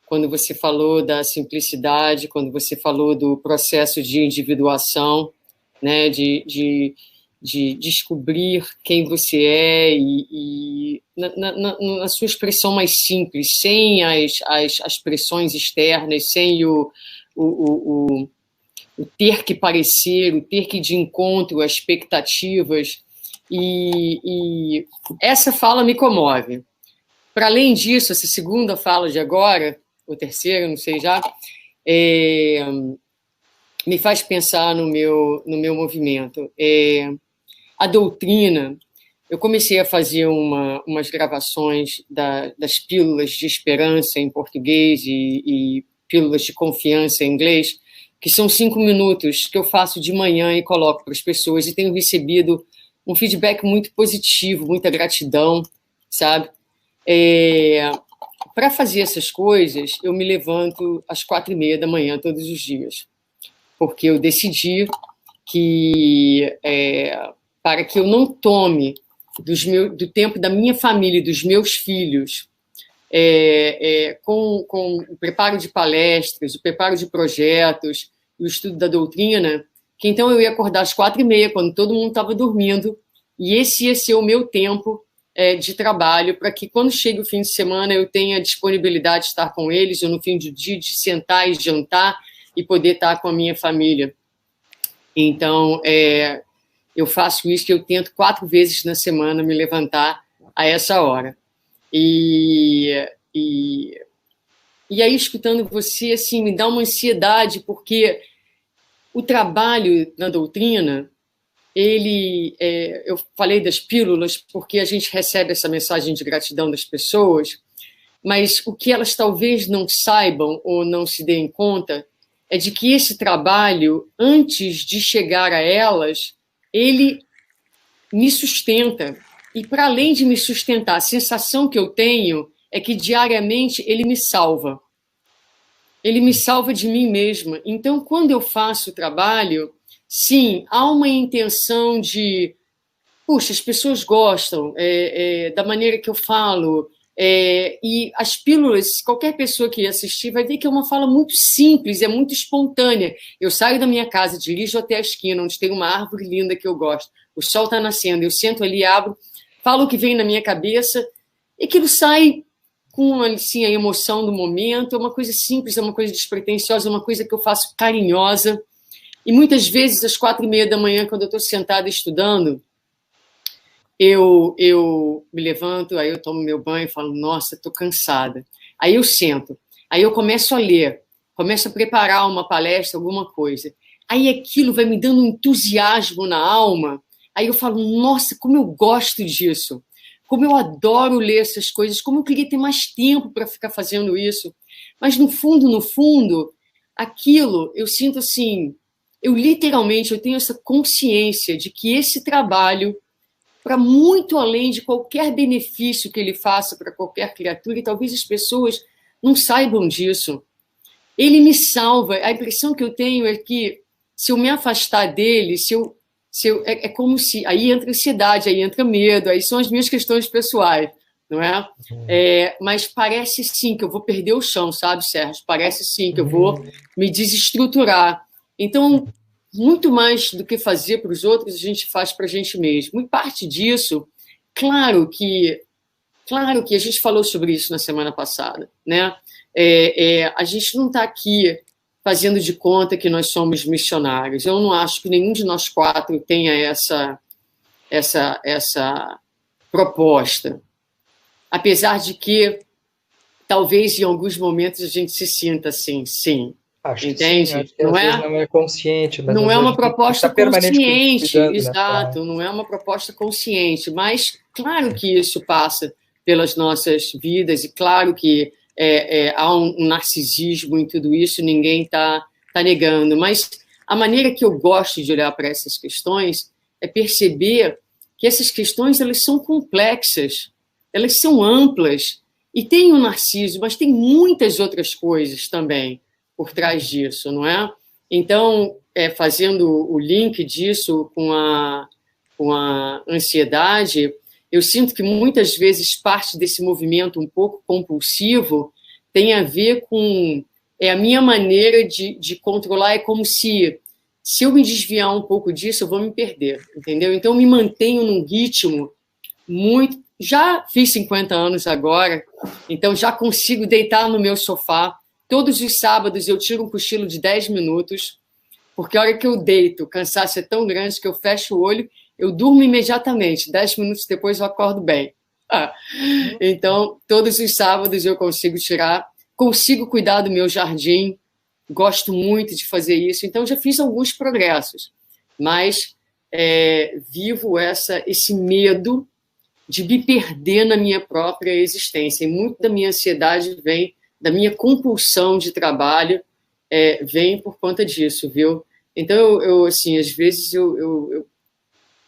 quando você falou da simplicidade, quando você falou do processo de individuação, né, de descobrir quem você é e na sua expressão mais simples, sem as pressões externas, sem o ter que parecer, o ter que ir de encontro às expectativas. E essa fala me comove. Para além disso, essa segunda fala de agora, ou terceira, não sei já, me faz pensar no meu movimento. A doutrina, eu comecei a fazer umas gravações das pílulas de esperança em português e pílulas de confiança em inglês, que são 5 minutos que eu faço de manhã e coloco para as pessoas, e tenho recebido um feedback muito positivo, muita gratidão, sabe? Para fazer essas coisas, eu me levanto às 4:30 da manhã todos os dias, porque eu decidi que para que eu não tome do tempo da minha família e dos meus filhos com o preparo de palestras, o preparo de projetos, o estudo da doutrina, que então eu ia acordar às 4:30, quando todo mundo estava dormindo, e esse ia ser o meu tempo de trabalho, para que quando chegue o fim de semana eu tenha disponibilidade de estar com eles, ou no fim do dia de sentar e jantar e poder estar com a minha família. Então, eu faço isso, que eu tento 4 vezes na semana me levantar a essa hora. E aí, escutando você, assim, me dá uma ansiedade, porque o trabalho na doutrina, eu falei das pílulas, porque a gente recebe essa mensagem de gratidão das pessoas, mas o que elas talvez não saibam ou não se deem conta é de que esse trabalho, antes de chegar a elas, ele me sustenta. E, para além de me sustentar, a sensação que eu tenho é que diariamente ele me salva. ele me salva de mim mesma. Então, quando eu faço o trabalho, sim, há uma intenção de, puxa, as pessoas gostam da maneira que eu falo, e as pílulas, qualquer pessoa que assistir vai ver que é uma fala muito simples, é muito espontânea. Eu saio da minha casa, dirijo até a esquina, onde tem uma árvore linda que eu gosto, o sol está nascendo, eu sento ali, abro, falo o que vem na minha cabeça, e aquilo sai com assim, a emoção do momento, é uma coisa simples, é uma coisa despretensiosa, é uma coisa que eu faço carinhosa. E muitas vezes, às 4:30 da manhã, quando eu estou sentada estudando, eu me levanto, aí eu tomo meu banho e falo, nossa, estou cansada. Aí eu sento, aí eu começo a ler, começo a preparar uma palestra, alguma coisa. Aí aquilo vai me dando um entusiasmo na alma. Aí eu falo, nossa, como eu gosto disso. Como eu adoro ler essas coisas, como eu queria ter mais tempo para ficar fazendo isso. Mas, no fundo, aquilo, eu sinto assim, eu tenho essa consciência de que esse trabalho, para muito além de qualquer benefício que ele faça para qualquer criatura, e talvez as pessoas não saibam disso, ele me salva. A impressão que eu tenho é que, se eu me afastar dele, é como se... Aí entra ansiedade, aí entra medo, aí são as minhas questões pessoais, não é? Mas parece sim que eu vou perder o chão, sabe, Sérgio? Parece sim que eu vou me desestruturar. Então, muito mais do que fazer para os outros, a gente faz para a gente mesmo. E parte disso, claro que a gente falou sobre isso na semana passada, né? A gente não está aqui fazendo de conta que nós somos missionários. Eu não acho que nenhum de nós quatro tenha essa proposta. Apesar de que, talvez, em alguns momentos, a gente se sinta assim, sim. Acho entende? Que sim, não é? Não é consciente. Mas não é uma proposta consciente, cuidando, exato, né? não é uma proposta consciente, mas claro que isso passa pelas nossas vidas e claro que há um narcisismo em tudo isso, ninguém está negando, mas a maneira que eu gosto de olhar para essas questões é perceber que essas questões elas são complexas, elas são amplas, e tem o narciso, mas tem muitas outras coisas também por trás disso, não é? Então, fazendo o link disso com a ansiedade, eu sinto que muitas vezes parte desse movimento um pouco compulsivo tem a ver com a minha maneira de controlar, é como se eu me desviar um pouco disso, eu vou me perder, entendeu? Então, eu me mantenho num ritmo muito... Já fiz 50 anos agora, então já consigo deitar no meu sofá. Todos os sábados eu tiro um cochilo de 10 minutos, porque a hora que eu deito, o cansaço é tão grande que eu fecho o olho, eu durmo imediatamente. 10 minutos depois eu acordo bem. Então, todos os sábados eu consigo cuidar do meu jardim, gosto muito de fazer isso. Então, já fiz alguns progressos, mas vivo esse medo de me perder na minha própria existência. E muito da minha ansiedade vem da minha compulsão de trabalho, vem por conta disso, viu? Então, eu assim, às vezes,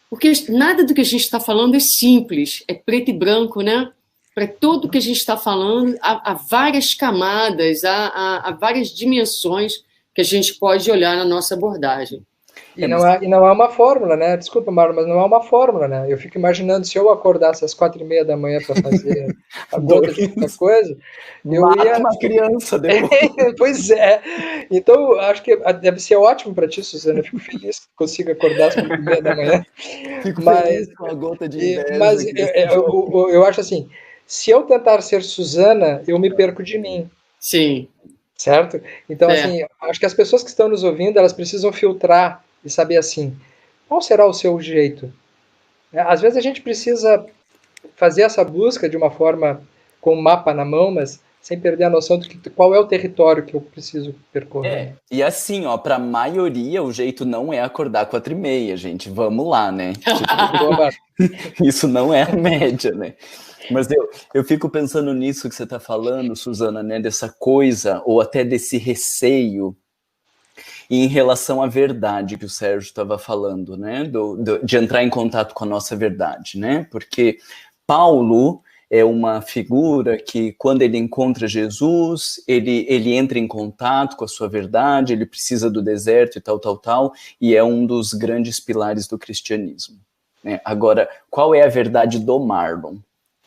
porque nada do que a gente está falando é simples, é preto e branco, né? Para tudo que a gente está falando, há várias camadas, há várias dimensões que a gente pode olhar na nossa abordagem. E não é uma fórmula, né? Desculpa, Marlon, mas não é uma fórmula, né? Eu fico imaginando, se eu acordasse às 4:30 da manhã para fazer a gota de qualquer coisa, eu ia... uma criança, deu. Pois é. Então, acho que deve ser ótimo para ti, Suzana. Eu fico feliz que consiga acordar às 4:30 da manhã. Fico feliz com a gota de inveja. Mas eu acho assim, se eu tentar ser Suzana, eu me perco de mim. Sim. Certo? Então, assim, acho que as pessoas que estão nos ouvindo, elas precisam filtrar e saber assim, qual será o seu jeito? Às vezes a gente precisa fazer essa busca de uma forma com um mapa na mão, mas sem perder a noção de qual é o território que eu preciso percorrer. E assim, ó, pra maioria o jeito não é acordar 4:30, gente, vamos lá, né? Tipo, isso não é a média, né? Mas eu fico pensando nisso que você está falando, Suzana, né? Dessa coisa, ou até desse receio em relação à verdade que o Sérgio estava falando, né? De entrar em contato com a nossa verdade, né? Porque Paulo, é uma figura que, quando ele encontra Jesus, ele entra em contato com a sua verdade, ele precisa do deserto e tal, e é um dos grandes pilares do cristianismo, né? Agora, qual é a verdade do Marlon?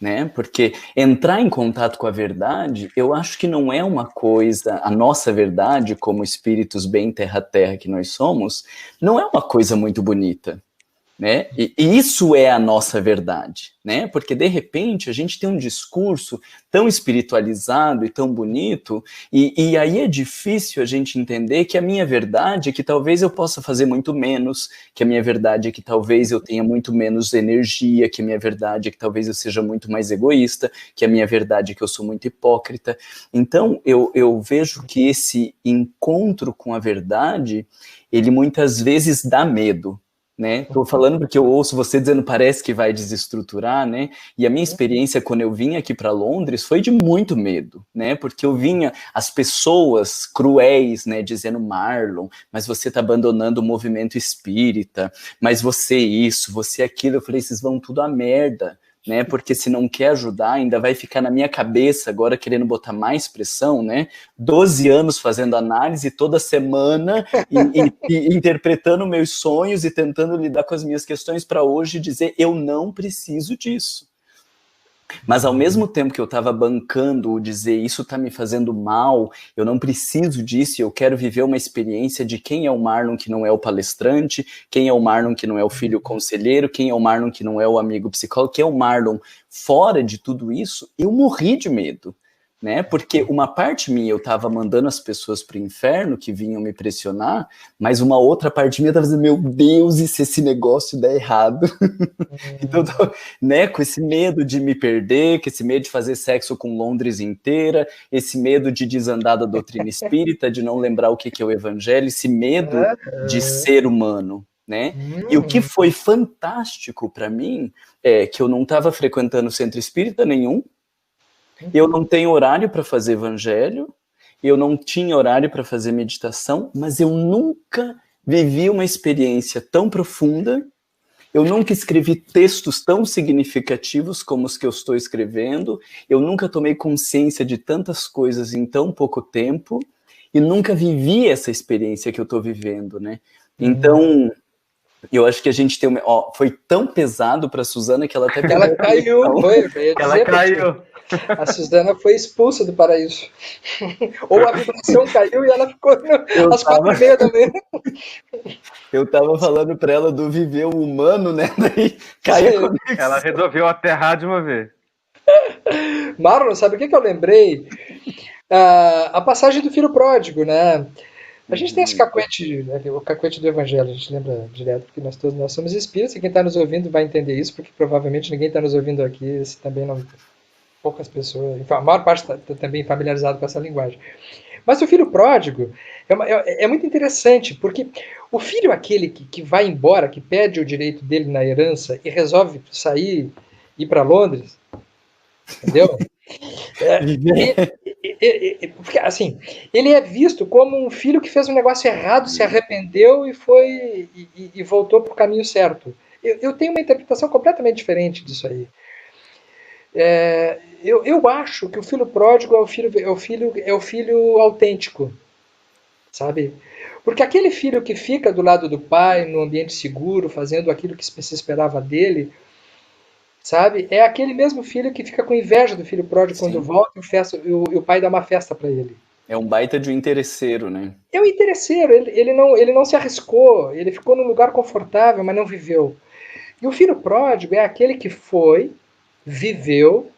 Né? Porque entrar em contato com a verdade, eu acho que não é uma coisa, a nossa verdade, como espíritos bem terra-terra que nós somos, não é uma coisa muito bonita. Né? E isso é a nossa verdade, né? Porque de repente a gente tem um discurso tão espiritualizado e tão bonito, e aí é difícil a gente entender que a minha verdade é que talvez eu possa fazer muito menos, que a minha verdade é que talvez eu tenha muito menos energia, que a minha verdade é que talvez eu seja muito mais egoísta, que a minha verdade é que eu sou muito hipócrita. Então eu vejo que esse encontro com a verdade, ele muitas vezes dá medo. Né? Tô falando porque eu ouço você dizendo parece que vai desestruturar, né? E a minha experiência quando eu vim aqui para Londres foi de muito medo, né? Porque eu vinha as pessoas cruéis, né, dizendo Marlon, mas você tá abandonando o movimento espírita, mas você isso, você aquilo. Eu falei, vocês vão tudo a merda, né? Porque se não quer ajudar, ainda vai ficar na minha cabeça agora querendo botar mais pressão, né? 12 anos fazendo análise toda semana e interpretando meus sonhos e tentando lidar com as minhas questões para hoje dizer eu não preciso disso. Mas ao mesmo tempo que eu estava bancando o dizer isso está me fazendo mal, eu não preciso disso, eu quero viver uma experiência de quem é o Marlon que não é o palestrante, quem é o Marlon que não é o filho conselheiro, quem é o Marlon que não é o amigo psicólogo, quem é o Marlon fora de tudo isso, eu morri de medo. Né? Porque uma parte minha eu estava mandando as pessoas para o inferno que vinham me pressionar, mas uma outra parte minha estava dizendo, meu Deus, e se esse negócio der errado? Então, né, com esse medo de me perder, com esse medo de fazer sexo com Londres inteira, esse medo de desandar da doutrina espírita, de não lembrar o que é o evangelho, esse medo de ser humano. Né? E o que foi fantástico para mim é que eu não estava frequentando centro espírita nenhum, eu não tenho horário para fazer evangelho, eu não tinha horário para fazer meditação, mas eu nunca vivi uma experiência tão profunda, eu nunca escrevi textos tão significativos como os que eu estou escrevendo, eu nunca tomei consciência de tantas coisas em tão pouco tempo, e nunca vivi essa experiência que eu estou vivendo, né? Então, eu acho que a gente tem foi tão pesado para a Suzana que ela até perdeu ela caiu, foi, ela caiu. A Suzana foi expulsa do paraíso. Ou a vibração caiu e ela ficou às 4h30 da manhã. Eu tava falando para ela do viver o humano, né? Daí caiu a conexão. Ela resolveu aterrar de uma vez. Marlon, sabe o que eu lembrei? A passagem do filho pródigo, né? A gente tem esse cacuete, né, o cacuete do evangelho, a gente lembra direto, porque nós somos espíritos, e quem está nos ouvindo vai entender isso, porque provavelmente ninguém está nos ouvindo aqui, se também não, poucas pessoas, a maior parte está também familiarizado com essa linguagem. Mas o filho pródigo é muito interessante, porque o filho aquele que vai embora, que perde o direito dele na herança e resolve sair, ir para Londres, entendeu? Porque, assim, ele é visto como um filho que fez um negócio errado, se arrependeu e voltou para o caminho certo. Eu tenho uma interpretação completamente diferente disso aí. Eu acho que o filho pródigo é o filho autêntico, sabe? Porque aquele filho que fica do lado do pai, no ambiente seguro, fazendo aquilo que se esperava dele, sabe? É aquele mesmo filho que fica com inveja do filho pródigo quando volta e o pai dá uma festa para ele. É um baita de um interesseiro, né? É um interesseiro, ele não se arriscou, ele ficou num lugar confortável, mas não viveu. E o filho pródigo é aquele que foi, viveu,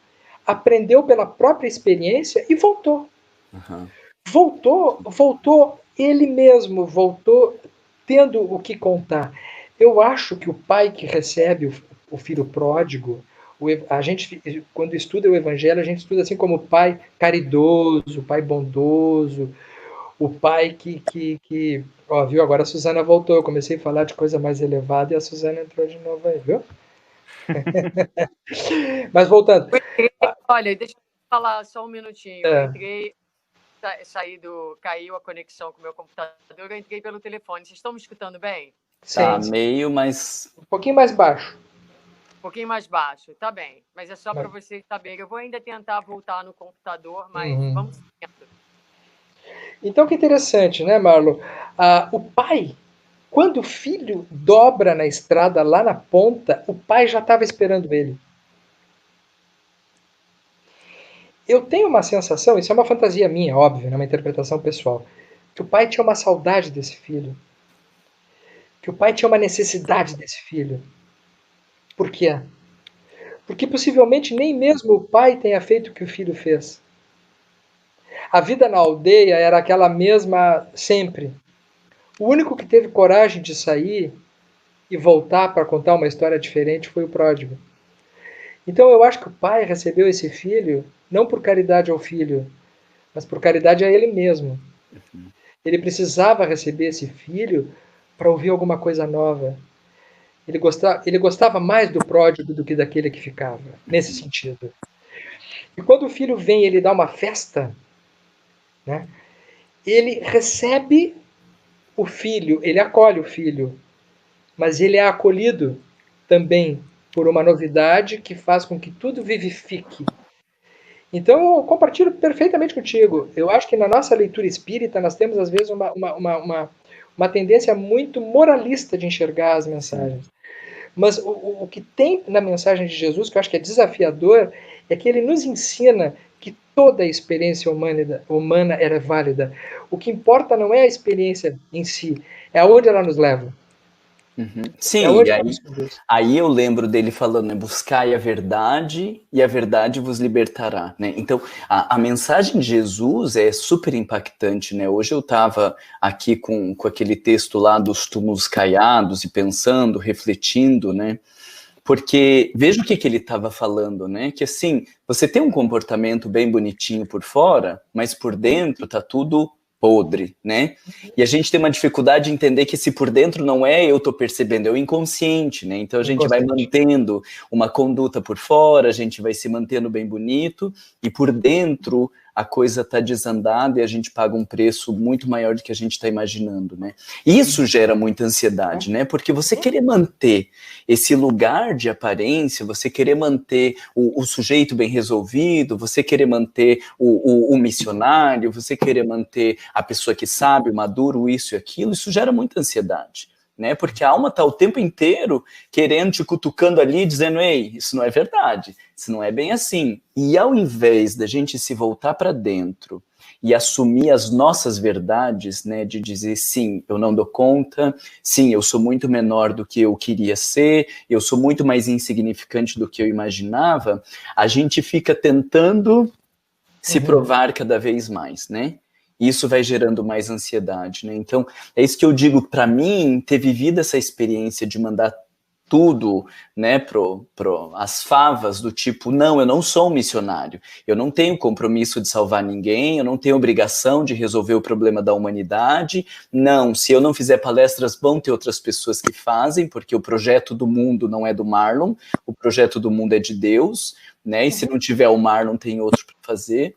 aprendeu pela própria experiência e voltou. Uhum. Voltou ele mesmo, voltou tendo o que contar. Eu acho que o pai que recebe o filho pródigo, a gente, quando estuda o evangelho, a gente estuda assim como o pai caridoso, o pai bondoso, o pai que ó, viu? Agora a Suzana voltou. Eu comecei a falar de coisa mais elevada e a Suzana entrou de novo aí, viu? Mas voltando. Olha, deixa eu falar só um minutinho. Eu entrei, caiu a conexão com o meu computador, eu entrei pelo telefone. Vocês estão me escutando bem? Tá meio, mas... Um pouquinho mais baixo. Um pouquinho mais baixo. Tá bem, mas é só para vocês saberem. Eu vou ainda tentar voltar no computador, mas vamos seguindo. Então, que interessante, né, Marlon? O pai, quando o filho dobra na estrada lá na ponta, o pai já estava esperando ele. Eu tenho uma sensação, isso é uma fantasia minha, óbvio, né, uma interpretação pessoal, que o pai tinha uma saudade desse filho. Que o pai tinha uma necessidade desse filho. Por quê? Porque possivelmente nem mesmo o pai tenha feito o que o filho fez. A vida na aldeia era aquela mesma sempre. O único que teve coragem de sair e voltar para contar uma história diferente foi o pródigo. Então eu acho que o pai recebeu esse filho não por caridade ao filho, mas por caridade a ele mesmo. Ele precisava receber esse filho para ouvir alguma coisa nova. Ele gostava mais do pródigo do que daquele que ficava, nesse sentido. E quando o filho vem e ele dá uma festa, né, ele recebe o filho, ele acolhe o filho, mas ele é acolhido também por uma novidade que faz com que tudo vivifique. Então, eu compartilho perfeitamente contigo. Eu acho que na nossa leitura espírita nós temos, às vezes, uma tendência muito moralista de enxergar as mensagens. Mas o que tem na mensagem de Jesus, que eu acho que é desafiador, é que ele nos ensina que toda a experiência humana era válida. O que importa não é a experiência em si, é aonde ela nos leva. Sim, e aí eu lembro dele falando, né, buscai a verdade e a verdade vos libertará, né? Então, a mensagem de Jesus é super impactante, né? Hoje eu estava aqui com aquele texto lá dos túmulos caiados e pensando, refletindo, né? Porque veja o que ele estava falando, né? Que assim, você tem um comportamento bem bonitinho por fora, mas por dentro tá tudo podre, né? E a gente tem uma dificuldade de entender que se por dentro não é eu tô percebendo, é o inconsciente, né? Então a gente vai mantendo uma conduta por fora, a gente vai se mantendo bem bonito e por dentro a coisa tá desandada e a gente paga um preço muito maior do que a gente está imaginando, né? E isso gera muita ansiedade, né? Porque você querer manter esse lugar de aparência, você querer manter o sujeito bem resolvido, você querer manter o missionário, você querer manter a pessoa que sabe, o maduro, isso e aquilo, isso gera muita ansiedade, né? Porque a alma está o tempo inteiro querendo, te cutucando ali, dizendo, ei, isso não é verdade, isso não é bem assim. E ao invés da gente se voltar para dentro e assumir as nossas verdades, né, de dizer, sim, eu não dou conta, sim, eu sou muito menor do que eu queria ser, eu sou muito mais insignificante do que eu imaginava, a gente fica tentando se provar cada vez mais, né? Isso vai gerando mais ansiedade, né? Então, é isso que eu digo, para mim, ter vivido essa experiência de mandar tudo, né, as favas do tipo, não, eu não sou um missionário, eu não tenho compromisso de salvar ninguém, eu não tenho obrigação de resolver o problema da humanidade, não, se eu não fizer palestras, vão ter outras pessoas que fazem, porque o projeto do mundo não é do Marlon, o projeto do mundo é de Deus, né, e se não tiver o Marlon, tem outro para fazer.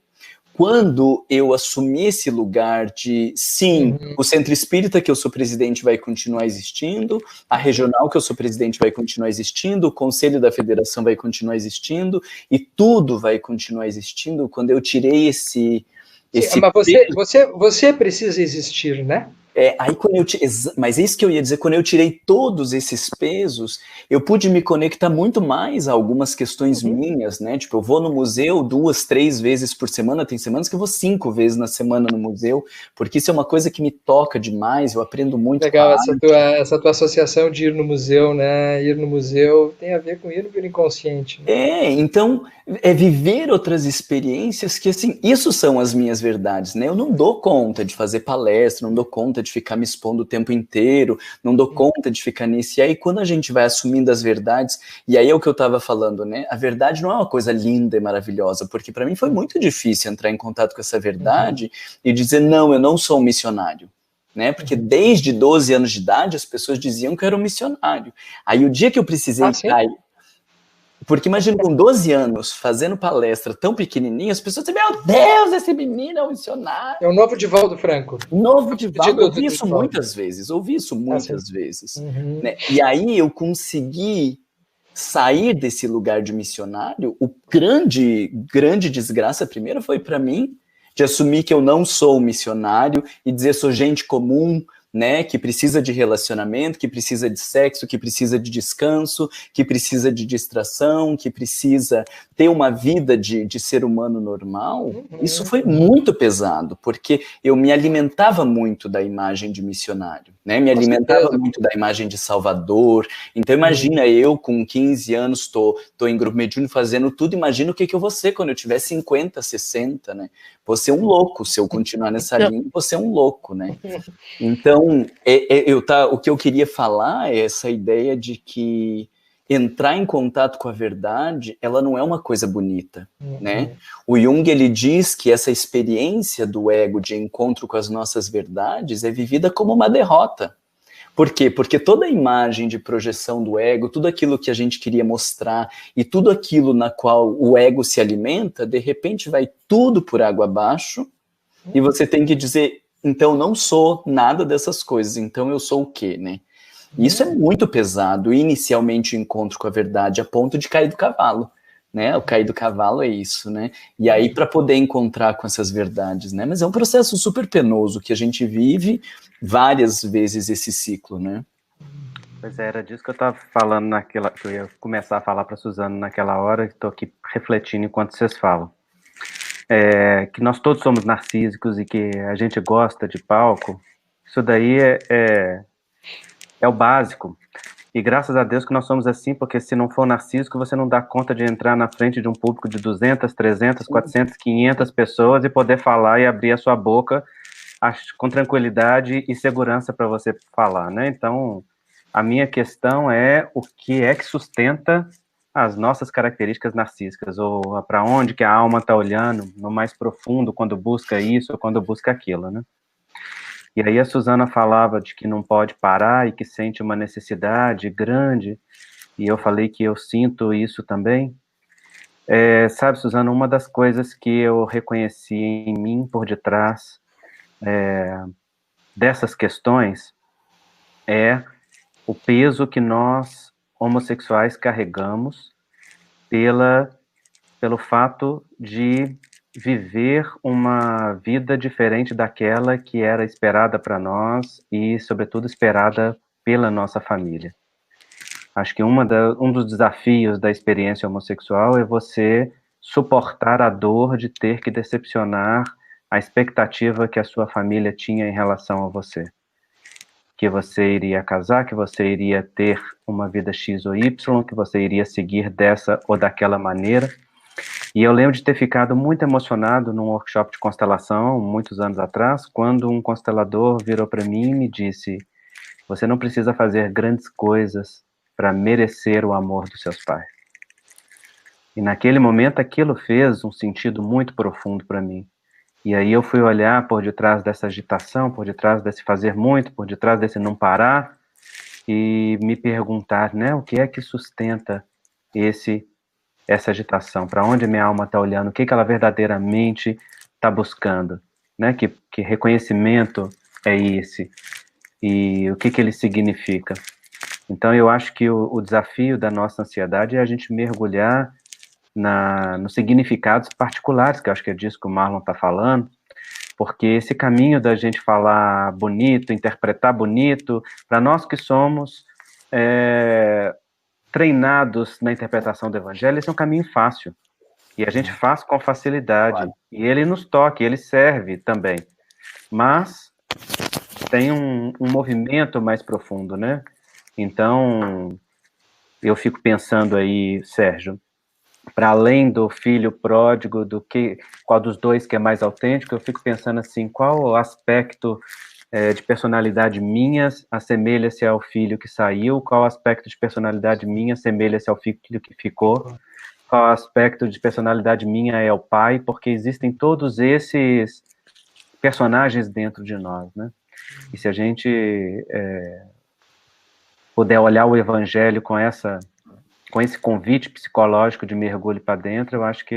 Quando eu assumi esse lugar de, sim, o Centro Espírita que eu sou presidente vai continuar existindo, a regional que eu sou presidente vai continuar existindo, o Conselho da Federação vai continuar existindo, e tudo vai continuar existindo, quando eu tirei esse mas você precisa existir, né? Aí mas é isso que eu ia dizer, quando eu tirei todos esses pesos, eu pude me conectar muito mais a algumas questões minhas, né? Tipo, eu vou no museu 2, 3 vezes por semana, tem semanas que eu vou 5 vezes na semana no museu, porque isso é uma coisa que me toca demais, eu aprendo muito. Legal essa tua associação de ir no museu, né? Ir no museu tem a ver com ir no inconsciente. Né? Então, é viver outras experiências que, assim, isso são as minhas verdades, né? Eu não dou conta de fazer palestra, não dou conta de ficar me expondo o tempo inteiro, não dou conta de ficar nisso. E aí, quando a gente vai assumindo as verdades, e aí é o que eu estava falando, né? A verdade não é uma coisa linda e maravilhosa, porque para mim foi muito difícil entrar em contato com essa verdade e dizer, não, eu não sou um missionário. Né? Porque desde 12 anos de idade as pessoas diziam que eu era um missionário. Aí o dia que eu precisei cair, porque imagina com 12 anos fazendo palestra tão pequenininha, as pessoas dizem, meu Deus, esse menino é um missionário. É o novo Divaldo Franco. Novo Divaldo, eu ouvi isso muitas vezes, Né? E aí eu consegui sair desse lugar de missionário, o grande desgraça primeiro foi para mim, de assumir que eu não sou um missionário e dizer sou gente comum, né, que precisa de relacionamento, que precisa de sexo, que precisa de descanso, que precisa de distração, que precisa ter uma vida de ser humano normal. Isso foi muito pesado, porque eu me alimentava muito da imagem de missionário, né, me alimentava muito da imagem de salvador. Então imagina, eu com 15 anos tô em grupo mediúnico fazendo tudo, imagina o que eu vou ser quando eu tiver 50, 60, né, vou ser um louco, se eu continuar nessa linha, vou ser um louco, né. Então, o que eu queria falar é essa ideia de que entrar em contato com a verdade, ela não é uma coisa bonita, né? O Jung, ele diz que essa experiência do ego de encontro com as nossas verdades é vivida como uma derrota. Por quê? Porque toda a imagem de projeção do ego, tudo aquilo que a gente queria mostrar e tudo aquilo na qual o ego se alimenta, de repente vai tudo por água abaixo e você tem que dizer... Então, não sou nada dessas coisas, então eu sou o quê, né? Isso é muito pesado, inicialmente o encontro com a verdade, a ponto de cair do cavalo, né? O cair do cavalo é isso, né? E aí, para poder encontrar com essas verdades, né? Mas é um processo super penoso, que a gente vive várias vezes esse ciclo, né? Pois é, era disso que eu estava falando que eu ia começar a falar para a Suzana naquela hora, que estou aqui refletindo enquanto vocês falam. Que nós todos somos narcísicos e que a gente gosta de palco, isso daí é o básico. E graças a Deus que nós somos assim, porque se não for narcísico, você não dá conta de entrar na frente de um público de 200, 300, 400, 500 pessoas e poder falar e abrir a sua boca com tranquilidade e segurança para você falar, né? Então, a minha questão é o que é que sustenta as nossas características narcísicas, ou para onde que a alma está olhando no mais profundo quando busca isso ou quando busca aquilo, né? E aí a Suzana falava de que não pode parar e que sente uma necessidade grande, e eu falei que eu sinto isso também. Sabe, Suzana, uma das coisas que eu reconheci em mim por detrás dessas questões é o peso que nós homossexuais carregamos pelo fato de viver uma vida diferente daquela que era esperada para nós e, sobretudo, esperada pela nossa família. Acho que um dos desafios da experiência homossexual é você suportar a dor de ter que decepcionar a expectativa que a sua família tinha em relação a você. Que você iria casar, que você iria ter uma vida X ou Y, que você iria seguir dessa ou daquela maneira. E eu lembro de ter ficado muito emocionado num workshop de constelação, muitos anos atrás, quando um constelador virou para mim e me disse: você não precisa fazer grandes coisas para merecer o amor dos seus pais. E naquele momento aquilo fez um sentido muito profundo para mim. E aí eu fui olhar por detrás dessa agitação, por detrás desse fazer muito, por detrás desse não parar, e me perguntar, né, o que é que sustenta essa agitação? Para onde minha alma está olhando? O que ela verdadeiramente está buscando? Né? Que reconhecimento é esse? E o que ele significa? Então eu acho que o desafio da nossa ansiedade é a gente mergulhar nos significados particulares, que eu acho que é disso que o Marlon está falando, porque esse caminho da gente falar bonito, interpretar bonito, para nós que somos treinados na interpretação do evangelho, esse é um caminho fácil, e a gente faz com facilidade, claro. E ele nos toca, ele serve também, mas tem um movimento mais profundo, né? Então, eu fico pensando aí, Sérgio, para além do filho pródigo, qual dos dois que é mais autêntico, eu fico pensando assim, qual aspecto de personalidade minha assemelha-se ao filho que saiu, qual aspecto de personalidade minha assemelha-se ao filho que ficou, qual aspecto de personalidade minha é o pai, porque existem todos esses personagens dentro de nós, né? E se a gente puder olhar o evangelho com esse convite psicológico de mergulho para dentro, eu acho que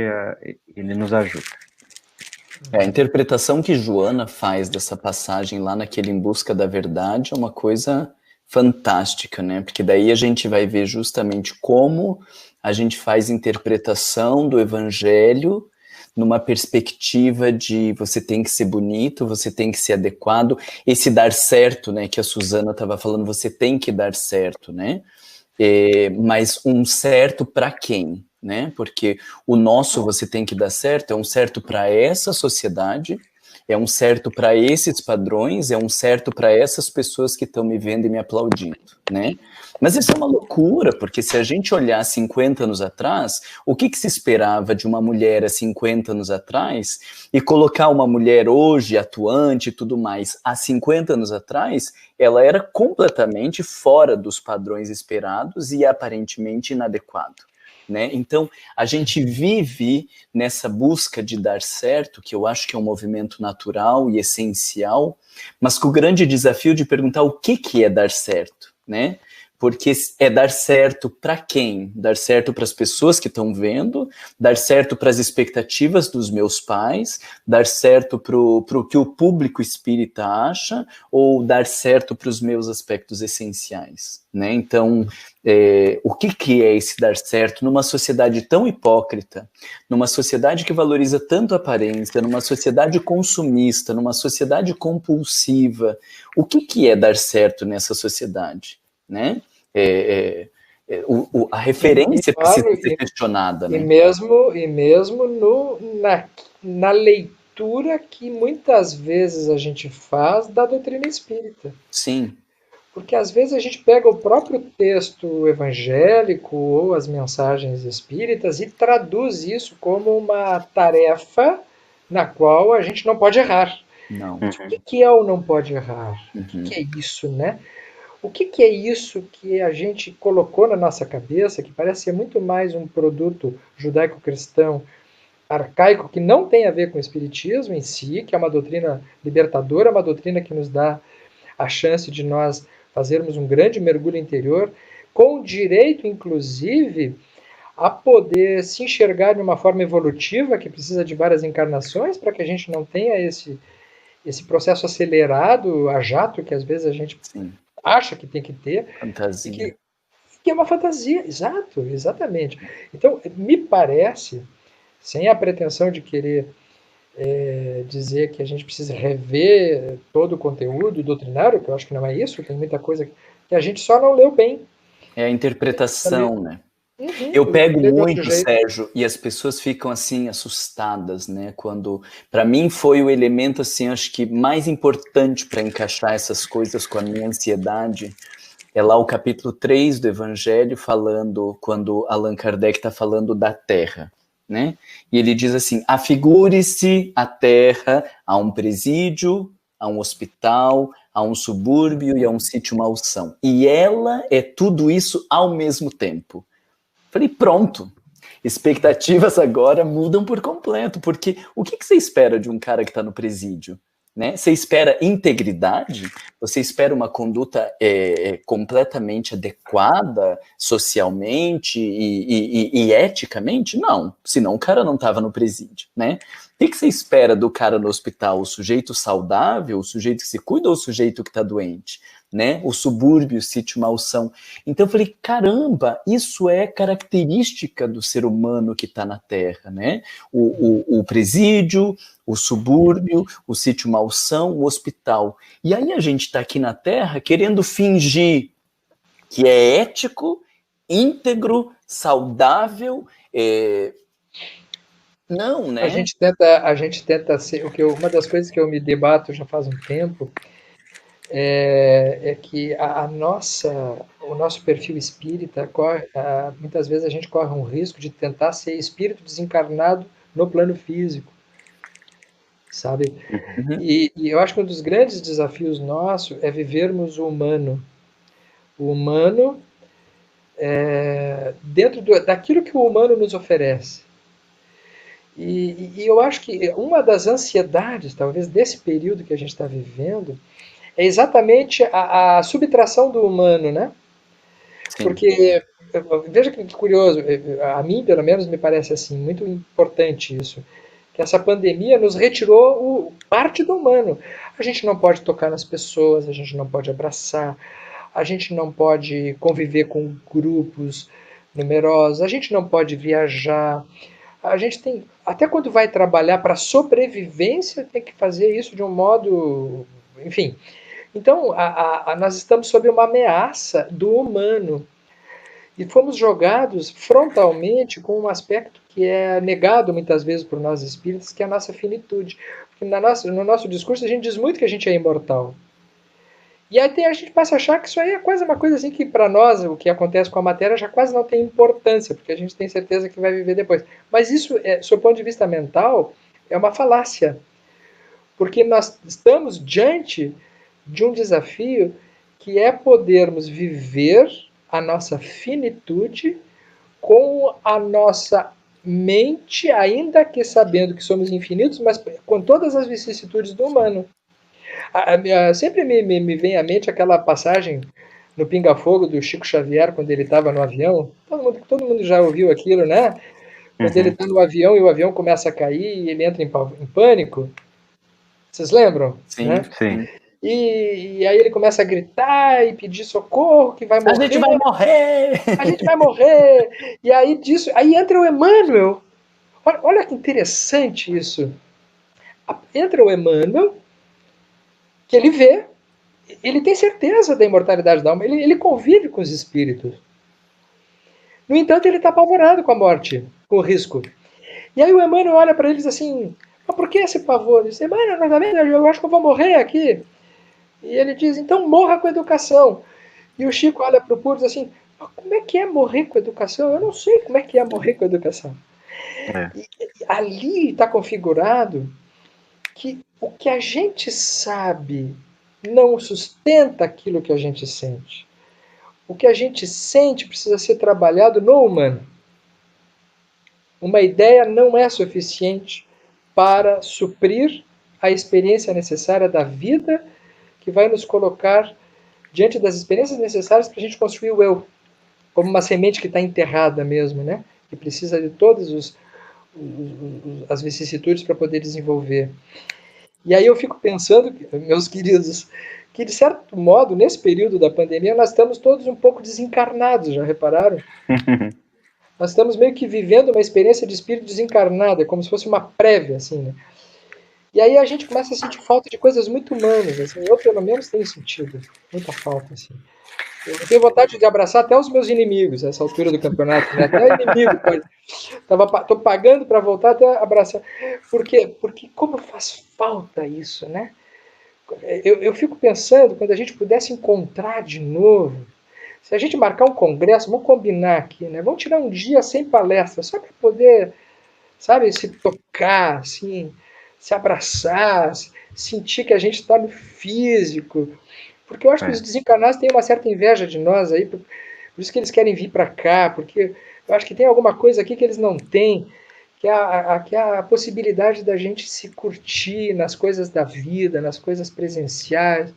ele nos ajuda. A interpretação que Joana faz dessa passagem lá naquele Em Busca da Verdade é uma coisa fantástica, né? Porque daí a gente vai ver justamente como a gente faz interpretação do evangelho numa perspectiva de você tem que ser bonito, você tem que ser adequado, esse dar certo, né, que a Suzana estava falando, você tem que dar certo, né? Mas um certo para quem, né? Porque o nosso você tem que dar certo é um certo para essa sociedade, é um certo para esses padrões, é um certo para essas pessoas que estão me vendo e me aplaudindo, né? Mas isso é uma loucura, porque se a gente olhar 50 anos atrás, o que se esperava de uma mulher há 50 anos atrás e colocar uma mulher hoje atuante e tudo mais, há 50 anos atrás, ela era completamente fora dos padrões esperados e aparentemente inadequado. Né? Então, a gente vive nessa busca de dar certo, que eu acho que é um movimento natural e essencial, mas com o grande desafio de perguntar o que é dar certo, né? Porque é dar certo para quem? Dar certo para as pessoas que estão vendo, dar certo para as expectativas dos meus pais, dar certo para o que o público espírita acha, ou dar certo para os meus aspectos essenciais, né? Então, o que é esse dar certo numa sociedade tão hipócrita, numa sociedade que valoriza tanto a aparência, numa sociedade consumista, numa sociedade compulsiva? O que é dar certo nessa sociedade, né? A referência precisa ser questionada, né? E mesmo na leitura que muitas vezes a gente faz da doutrina espírita. Sim. Porque às vezes a gente pega o próprio texto evangélico ou as mensagens espíritas e traduz isso como uma tarefa na qual a gente não pode errar. Não. O que é o não pode errar? O que é isso, né? O que é isso que a gente colocou na nossa cabeça, que parece ser muito mais um produto judaico-cristão arcaico, que não tem a ver com o espiritismo em si, que é uma doutrina libertadora, uma doutrina que nos dá a chance de nós fazermos um grande mergulho interior, com direito, inclusive, a poder se enxergar de uma forma evolutiva, que precisa de várias encarnações, para que a gente não tenha esse processo acelerado a jato, que às vezes a gente Sim. acha que tem que ter. Fantasia. Que é uma fantasia, exatamente. Então, me parece, sem a pretensão de querer dizer que a gente precisa rever todo o conteúdo doutrinário, que eu acho que não é isso, tem muita coisa que a gente só não leu bem. É a interpretação, né? Eu pego muito, Sérgio, e as pessoas ficam assim assustadas, né? Quando, para mim, foi o elemento assim, acho que mais importante para encaixar essas coisas com a minha ansiedade. É lá o capítulo 3 do Evangelho, falando, quando Allan Kardec está falando da Terra, né? E ele diz assim: afigure-se a Terra a um presídio, a um hospital, a um subúrbio e a um sítio-malsão. E ela é tudo isso ao mesmo tempo. Falei, pronto. Expectativas agora mudam por completo, porque o que você espera de um cara que está no presídio? Né? Você espera integridade? Você espera uma conduta completamente adequada socialmente e eticamente? Não, senão o cara não estava no presídio, né? O que você espera do cara no hospital? O sujeito saudável, o sujeito que se cuida ou o sujeito que está doente? Né? O subúrbio, o sítio-malsão. Então eu falei, caramba, isso é característica do ser humano que está na Terra, né? O presídio, o subúrbio, o sítio-malsão, o hospital. E aí a gente está aqui na Terra querendo fingir que é ético, íntegro, saudável. Não, né? A gente tenta ser. Uma das coisas que eu me debato já faz um tempo é que o nosso perfil espírita, muitas vezes a gente corre um risco de tentar ser espírito desencarnado no plano físico, sabe? Uhum. E eu acho que um dos grandes desafios nossos é vivermos o humano. O humano dentro daquilo que o humano nos oferece. E eu acho que uma das ansiedades, talvez, desse período que a gente está vivendo, é exatamente a subtração do humano, né? Sim. Porque, veja que curioso, a mim, pelo menos, me parece assim, muito importante isso, que essa pandemia nos retirou parte do humano. A gente não pode tocar nas pessoas, a gente não pode abraçar, a gente não pode conviver com grupos numerosos, a gente não pode viajar, a gente tem, até quando vai trabalhar para sobrevivência, tem que fazer isso de um modo, enfim. Então, nós estamos sob uma ameaça do humano e fomos jogados frontalmente com um aspecto que é negado muitas vezes por nós espíritas, que é a nossa finitude. Porque no nosso discurso a gente diz muito que a gente é imortal. E aí a gente passa a achar que isso aí é quase uma coisa assim que para nós, o que acontece com a matéria já quase não tem importância, porque a gente tem certeza que vai viver depois. Mas isso, sob o ponto de vista mental, é uma falácia. Porque nós estamos diante de um desafio que é podermos viver a nossa finitude com a nossa mente, ainda que sabendo que somos infinitos, mas com todas as vicissitudes do humano. Sempre me vem à mente aquela passagem no Pinga Fogo do Chico Xavier, quando ele estava no avião. Todo mundo já ouviu aquilo, né? Quando ele está no avião e o avião começa a cair e ele entra em pânico. Vocês lembram? Sim, né? Sim. E aí ele começa a gritar e pedir socorro, que vai morrer. A gente vai morrer! A gente vai morrer! E aí disso, aí entra o Emmanuel. Olha que interessante isso. Entra o Emmanuel, que ele vê, ele tem certeza da imortalidade da alma, ele convive com os espíritos. No entanto, ele está apavorado com a morte, com o risco. E aí o Emmanuel olha para eles assim, mas por que esse pavor? Ele diz, Emmanuel, não tá vendo? Eu acho que eu vou morrer aqui. E ele diz, então morra com educação. E o Chico olha para o Puro e diz assim, mas como é que é morrer com educação? Eu não sei como é que é morrer com educação. E ali está configurado que o que a gente sabe não sustenta aquilo que a gente sente. O que a gente sente precisa ser trabalhado no humano. Uma ideia não é suficiente para suprir a experiência necessária da vida que vai nos colocar diante das experiências necessárias para a gente construir o eu, como uma semente que está enterrada mesmo, né? Que precisa de todas as vicissitudes para poder desenvolver. E aí eu fico pensando, meus queridos, que de certo modo, nesse período da pandemia, nós estamos todos um pouco desencarnados, já repararam? Nós estamos meio que vivendo uma experiência de espírito desencarnado, é como se fosse uma prévia, assim, né? E aí a gente começa a sentir falta de coisas muito humanas, assim. Eu pelo menos tenho sentido muita falta, assim. Eu tenho vontade de abraçar até os meus inimigos, nessa altura do campeonato, né? Até inimigo pode. Tô pagando para voltar até abraçar. Por quê? Porque como faz falta isso, né? Eu fico pensando, quando a gente pudesse encontrar de novo, se a gente marcar um congresso, vamos combinar aqui, né? Vamos tirar um dia sem palestra, só para poder, sabe, se tocar, assim, se abraçar, sentir que a gente está no físico. Porque eu acho que os desencarnados têm uma certa inveja de nós aí, por isso que eles querem vir para cá, porque eu acho que tem alguma coisa aqui que eles não têm, que é a possibilidade da gente se curtir nas coisas da vida, nas coisas presenciais,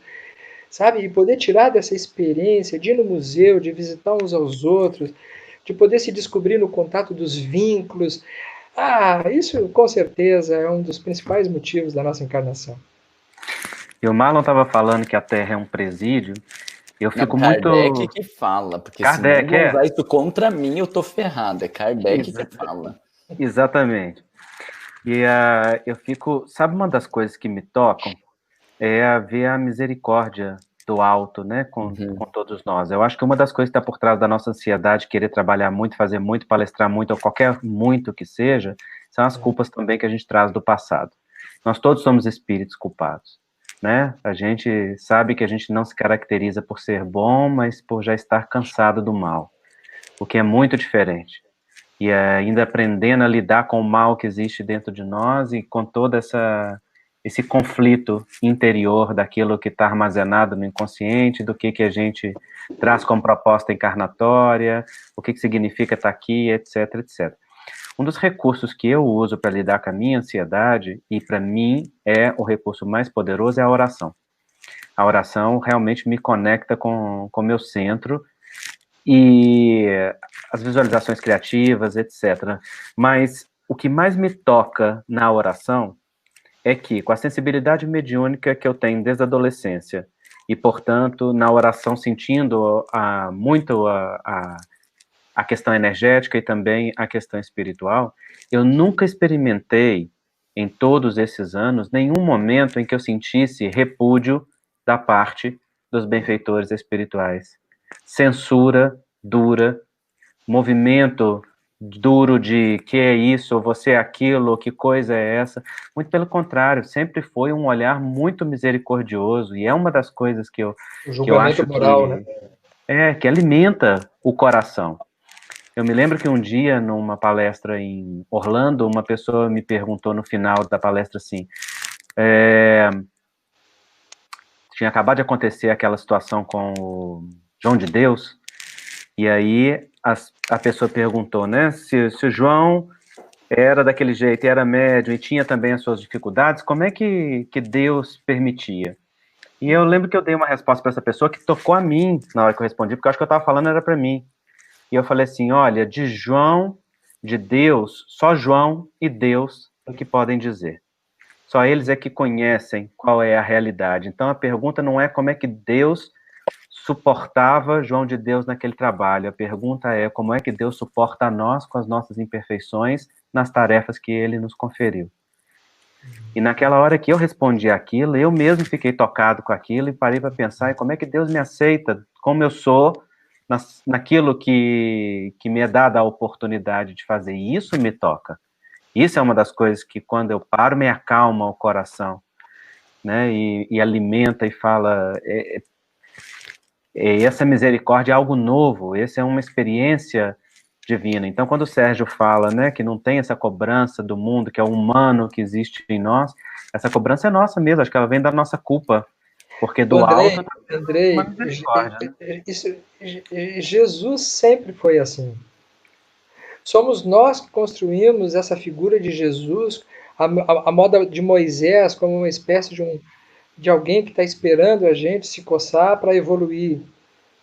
sabe? E poder tirar dessa experiência de ir no museu, de visitar uns aos outros, de poder se descobrir no contato dos vínculos. Isso com certeza é um dos principais motivos da nossa encarnação. E o Marlon estava falando que a Terra é um presídio. Eu fico Kardec muito. que fala, porque Kardec, se não usar isso contra mim, eu tô ferrado. É Kardec que fala. Exatamente. E eu fico. Sabe, uma das coisas que me tocam é ver a misericórdia do alto, né, com todos nós. Eu acho que uma das coisas que está por trás da nossa ansiedade, querer trabalhar muito, fazer muito, palestrar muito, ou qualquer muito que seja, são as culpas também que a gente traz do passado. Nós todos somos espíritos culpados, né? A gente sabe que a gente não se caracteriza por ser bom, mas por já estar cansado do mal, o que é muito diferente. E ainda aprendendo a lidar com o mal que existe dentro de nós e com toda esse conflito interior daquilo que está armazenado no inconsciente, do que a gente traz como proposta encarnatória, o que significa estar aqui, etc, etc. Um dos recursos que eu uso para lidar com a minha ansiedade, e para mim é o recurso mais poderoso, é a oração. A oração realmente me conecta com o meu centro, e as visualizações criativas, etc. Mas o que mais me toca na oração é que, com a sensibilidade mediúnica que eu tenho desde a adolescência, e, portanto, na oração sentindo muito a questão energética e também a questão espiritual, eu nunca experimentei, em todos esses anos, nenhum momento em que eu sentisse repúdio da parte dos benfeitores espirituais. Censura dura, movimento duro de que é isso, ou você é aquilo, que coisa é essa. Muito pelo contrário, sempre foi um olhar muito misericordioso, e é uma das coisas que eu acho moral, né? Que alimenta o coração. Eu me lembro que um dia, numa palestra em Orlando, uma pessoa me perguntou no final da palestra assim, tinha acabado de acontecer aquela situação com o João de Deus, e aí a pessoa perguntou, né, se o João era daquele jeito, e era médium, e tinha também as suas dificuldades, como é que Deus permitia? E eu lembro que eu dei uma resposta para essa pessoa que tocou a mim na hora que eu respondi, porque eu acho que eu estava falando era para mim. E eu falei assim, olha, de João, de Deus, só João e Deus é que podem dizer. Só eles é que conhecem qual é a realidade. Então a pergunta não é como é que Deus suportava João de Deus naquele trabalho. A pergunta é como é que Deus suporta a nós com as nossas imperfeições nas tarefas que ele nos conferiu. E naquela hora que eu respondi aquilo, eu mesmo fiquei tocado com aquilo e parei para pensar em como é que Deus me aceita, como eu sou, naquilo que me é dada a oportunidade de fazer. E isso me toca. Isso é uma das coisas que, quando eu paro, me acalma o coração, né? E alimenta e fala... essa misericórdia é algo novo, essa é uma experiência divina. Então, quando o Sérgio fala, né, que não tem essa cobrança do mundo, que é o humano que existe em nós, essa cobrança é nossa mesmo, acho que ela vem da nossa culpa, porque do alto... Andrei, Jesus sempre foi assim. Somos nós que construímos essa figura de Jesus, a moda de Moisés, como uma espécie de alguém que está esperando a gente se coçar para evoluir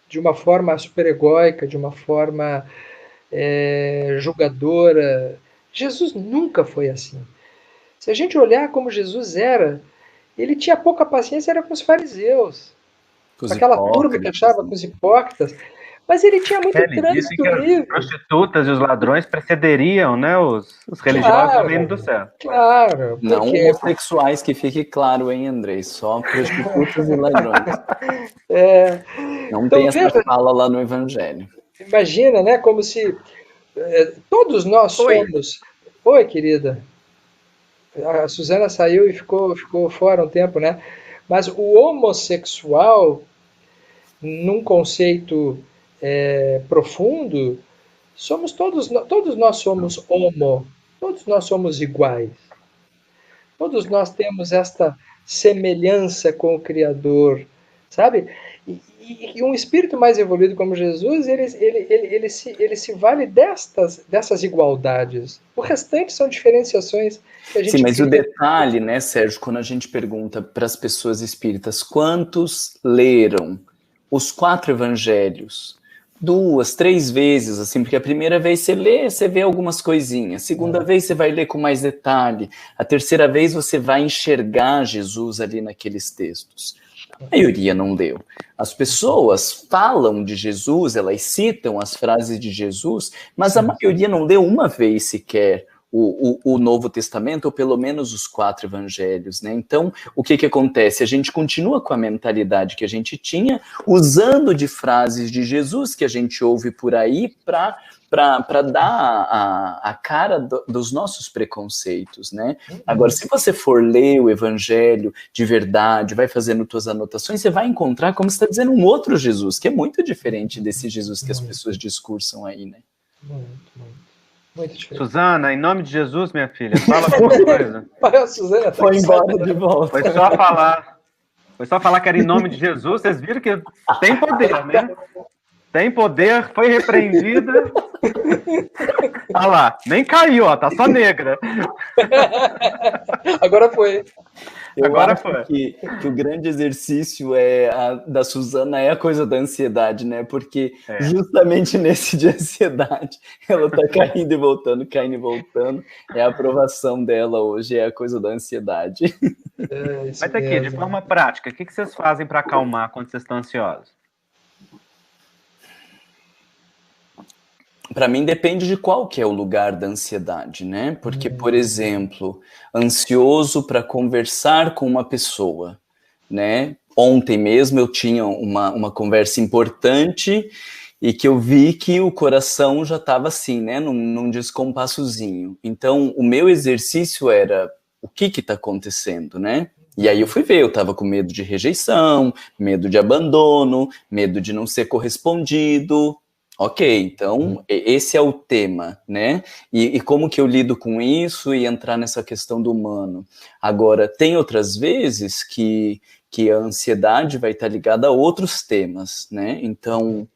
de uma forma superegóica, de uma forma julgadora. Jesus nunca foi assim. Se a gente olhar como Jesus era, ele tinha pouca paciência, era com os fariseus, com aquela turma que achava, com os hipócritas, mas ele tinha muito trânsito livre. As prostitutas e os ladrões precederiam, né, os religiosos do reino do céu. Claro. Não homossexuais, que fique claro, hein, Andrei? Só prostitutas e ladrões. Não então, tem essa fala lá no Evangelho. Imagina, né, como se todos nós somos... Oi, querida. A Suzana saiu e ficou fora um tempo, né? Mas o homossexual, num conceito profundo, somos todos nós somos homo, todos nós somos iguais. Todos nós temos esta semelhança com o Criador, sabe? E um espírito mais evoluído como Jesus, ele se vale dessas igualdades. O restante são diferenciações que a gente... Sim, mas o detalhe, né, Sérgio, quando a gente pergunta para as pessoas espíritas quantos leram os 4 evangelhos 2, 3 vezes, assim, porque a primeira vez você lê, você vê algumas coisinhas, a segunda vez você vai ler com mais detalhe, a terceira vez você vai enxergar Jesus ali naqueles textos. A maioria não leu. As pessoas falam de Jesus, elas citam as frases de Jesus, mas a maioria não leu uma vez sequer o Novo Testamento, ou pelo menos os 4 evangelhos, né? Então, o que acontece? A gente continua com a mentalidade que a gente tinha, usando de frases de Jesus que a gente ouve por aí para dar a cara dos nossos preconceitos, né? Agora, se você for ler o Evangelho de verdade, vai fazendo suas anotações, você vai encontrar, como você está dizendo, um outro Jesus, que é muito diferente desse Jesus que as pessoas discursam aí, né? Muito diferente. Suzana, em nome de Jesus, minha filha, fala alguma coisa. A Suzana foi embora de volta. Foi só falar que era em nome de Jesus, vocês viram que tem poder, né? Tem poder, foi repreendida. Olha lá, nem caiu, ó, tá só negra. Agora foi. Eu Agora acho foi. que o grande exercício da Suzana é a coisa da ansiedade, né? Porque justamente nesse de ansiedade, ela tá caindo e voltando, caindo e voltando. É a aprovação dela hoje, é a coisa da ansiedade. É isso Mas aqui, de mesmo. forma prática, o que vocês fazem para acalmar quando vocês estão ansiosos? Para mim depende de qual que é o lugar da ansiedade, né? Porque, por exemplo, ansioso para conversar com uma pessoa, né? Ontem mesmo eu tinha uma conversa importante e que eu vi que o coração já estava assim, né? Num descompassozinho. Então, o meu exercício era o que está acontecendo, né? E aí eu fui ver, eu estava com medo de rejeição, medo de abandono, medo de não ser correspondido. Ok, então esse é o tema, né? E como que eu lido com isso e entrar nessa questão do humano? Agora, tem outras vezes que a ansiedade vai estar ligada a outros temas, né? Então,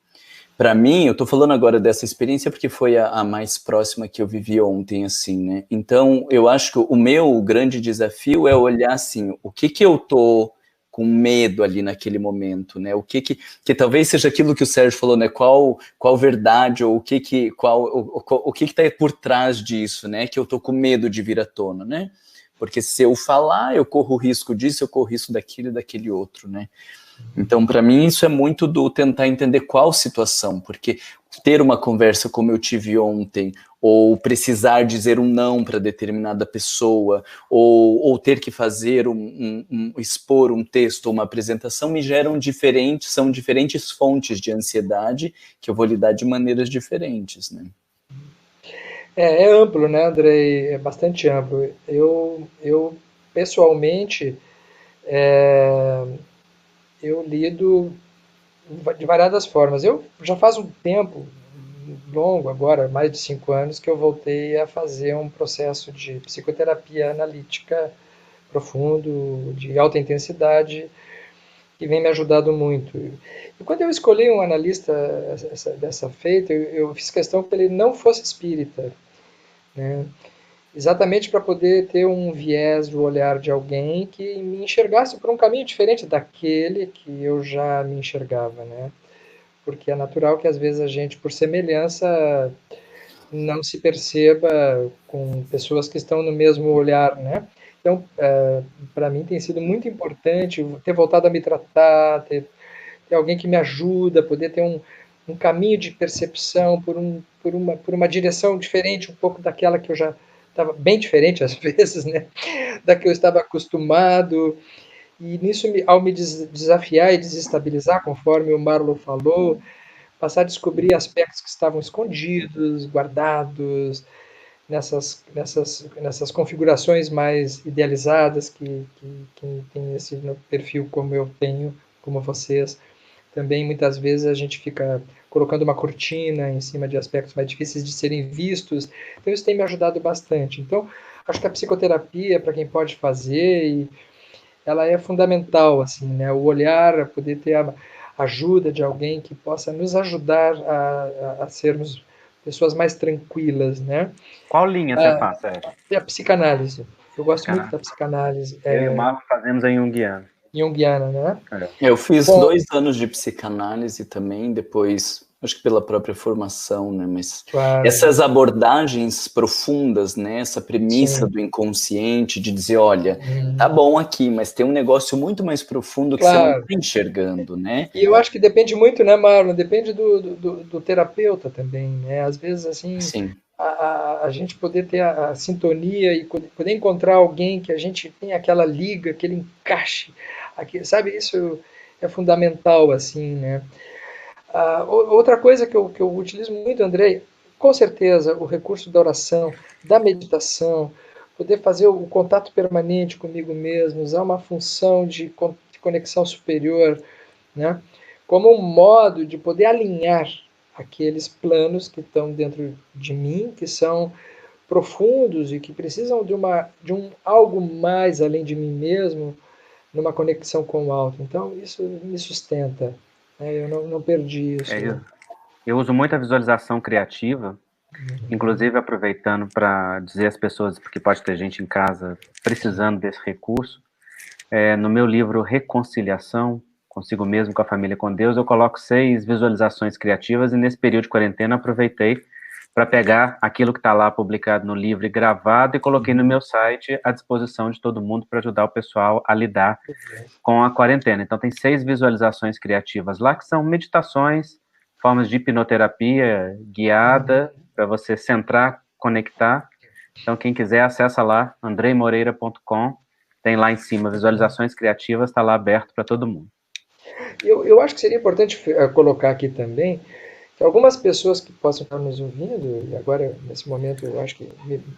para mim, eu estou falando agora dessa experiência porque foi a mais próxima que eu vivi ontem, assim, né? Então, eu acho que o meu grande desafio é olhar, assim, o que eu tô com medo ali naquele momento, né? O que talvez seja aquilo que o Sérgio falou, né? Qual verdade ou o que está por trás disso, né? Que eu tô com medo de vir à tona, né? Porque se eu falar, eu corro o risco disso, eu corro o risco daquilo e daquele outro, né? Então, para mim, isso é muito do tentar entender qual situação, porque ter uma conversa como eu tive ontem, ou precisar dizer um não para determinada pessoa, ou ter que fazer expor um texto ou uma apresentação, são diferentes fontes de ansiedade que eu vou lidar de maneiras diferentes, né? É amplo, né, Andrei? É bastante amplo. Eu pessoalmente, eu lido de variadas formas. Eu já faz um tempo longo, agora mais de 5 anos, que eu voltei a fazer um processo de psicoterapia analítica profundo, de alta intensidade, que vem me ajudando muito. E quando eu escolhi um analista dessa feita, eu fiz questão que ele não fosse espírita, né? Exatamente para poder ter um viés do olhar de alguém que me enxergasse por um caminho diferente daquele que eu já me enxergava, né? Porque é natural que às vezes a gente, por semelhança, não se perceba com pessoas que estão no mesmo olhar, né? Então, para mim tem sido muito importante ter voltado a me tratar, ter alguém que me ajuda, poder ter um caminho de percepção por uma direção diferente um pouco daquela que eu já estava bem diferente às vezes, né? Da que eu estava acostumado. E nisso, ao me desafiar e desestabilizar, conforme o Marlon falou, passar a descobrir aspectos que estavam escondidos, guardados, nessas configurações mais idealizadas que quem tem esse perfil como eu tenho, como vocês, também muitas vezes a gente fica colocando uma cortina em cima de aspectos mais difíceis de serem vistos. Então isso tem me ajudado bastante. Então acho que a psicoterapia, para quem pode fazer, ela é fundamental, assim, né? O olhar, poder ter a ajuda de alguém que possa nos ajudar a sermos pessoas mais tranquilas, né? Qual linha você faz, Sérgio? E a psicanálise. Eu gosto muito da Psicanálise? psicanálise Eu e o Marco fazemos a Jungiana. junguiana, né? Eu fiz Bom, 2 anos de psicanálise também, depois, acho que pela própria formação, né? Mas claro, essas abordagens profundas, né? Essa premissa sim, do inconsciente, de dizer, olha, tá bom aqui, mas tem um negócio muito mais profundo que você não claro. está enxergando, né? E eu acho que depende muito, né, Marlon? Depende do terapeuta também, né? Às vezes, assim, Sim. a gente poder ter a sintonia e poder encontrar alguém que a gente tem aquela liga, aquele encaixe, sabe? Isso é fundamental, assim, né? Outra coisa que eu utilizo muito, Andrei, com certeza, o recurso da oração, da meditação, poder fazer o contato permanente comigo mesmo, usar uma função de conexão superior, né? Como um modo de poder alinhar aqueles planos que estão dentro de mim, que são profundos e que precisam de um algo mais além de mim mesmo, numa conexão com o alto. Então, isso me sustenta, né? Eu não perdi isso. Eu uso muito a visualização criativa, inclusive aproveitando para dizer às pessoas, porque pode ter gente em casa precisando desse recurso, No meu livro Reconciliação, Consigo Mesmo, com a Família, com Deus, eu coloco 6 visualizações criativas e nesse período de quarentena aproveitei para pegar aquilo que está lá publicado no livro e gravado e coloquei no meu site à disposição de todo mundo para ajudar o pessoal a lidar com a quarentena. Então tem 6 visualizações criativas lá que são meditações, formas de hipnoterapia guiada para você centrar, conectar. Então quem quiser acessa lá, andreimoreira.com, tem lá em cima visualizações criativas, está lá aberto para todo mundo. Eu acho que seria importante colocar aqui também que algumas pessoas que possam estar nos ouvindo, e agora, nesse momento, eu acho que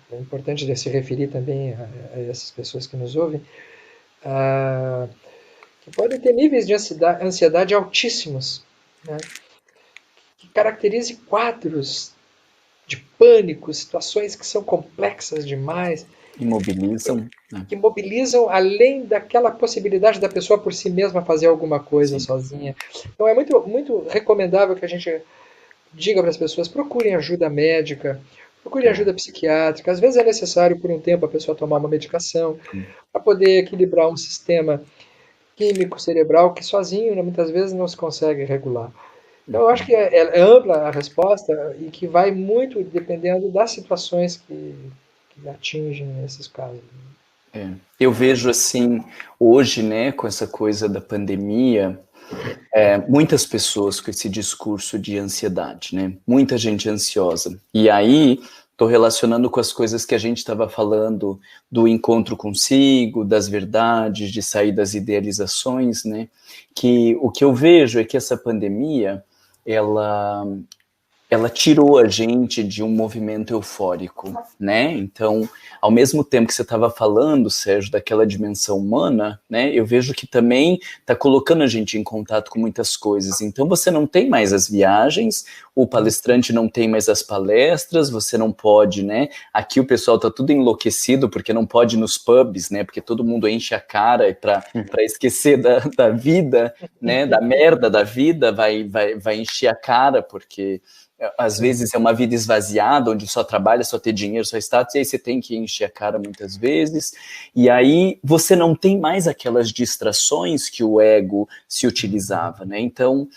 é importante se referir também a essas pessoas que nos ouvem, que podem ter níveis de ansiedade altíssimos, né? Que caracterize quadros de pânico, situações que são complexas demais. Imobilizam. Né? Que mobilizam além daquela possibilidade da pessoa por si mesma fazer alguma coisa sozinha. Então é muito, muito recomendável que a gente diga para as pessoas, procurem ajuda médica, procurem ajuda psiquiátrica. Às vezes é necessário por um tempo a pessoa tomar uma medicação para poder equilibrar um sistema químico cerebral que sozinho, né, muitas vezes não se consegue regular. Então eu acho que é ampla a resposta e que vai muito dependendo das situações que atingem esses casos. Eu vejo assim, hoje, né, com essa coisa da pandemia, muitas pessoas com esse discurso de ansiedade, né, muita gente ansiosa, e aí estou relacionando com as coisas que a gente estava falando do encontro consigo, das verdades, de sair das idealizações, né, que o que eu vejo é que essa pandemia, ela tirou a gente de um movimento eufórico, né? Então, ao mesmo tempo que você estava falando, Sérgio, daquela dimensão humana, né? Eu vejo que também está colocando a gente em contato com muitas coisas. Então, você não tem mais as viagens, o palestrante não tem mais as palestras, você não pode, né? Aqui o pessoal está tudo enlouquecido porque não pode ir nos pubs, né? Porque todo mundo enche a cara para esquecer da vida, né? Da merda da vida, vai encher a cara porque às vezes é uma vida esvaziada, onde só trabalha, só ter dinheiro, só status, e aí você tem que encher a cara muitas vezes, e aí você não tem mais aquelas distrações que o ego se utilizava, né? Então,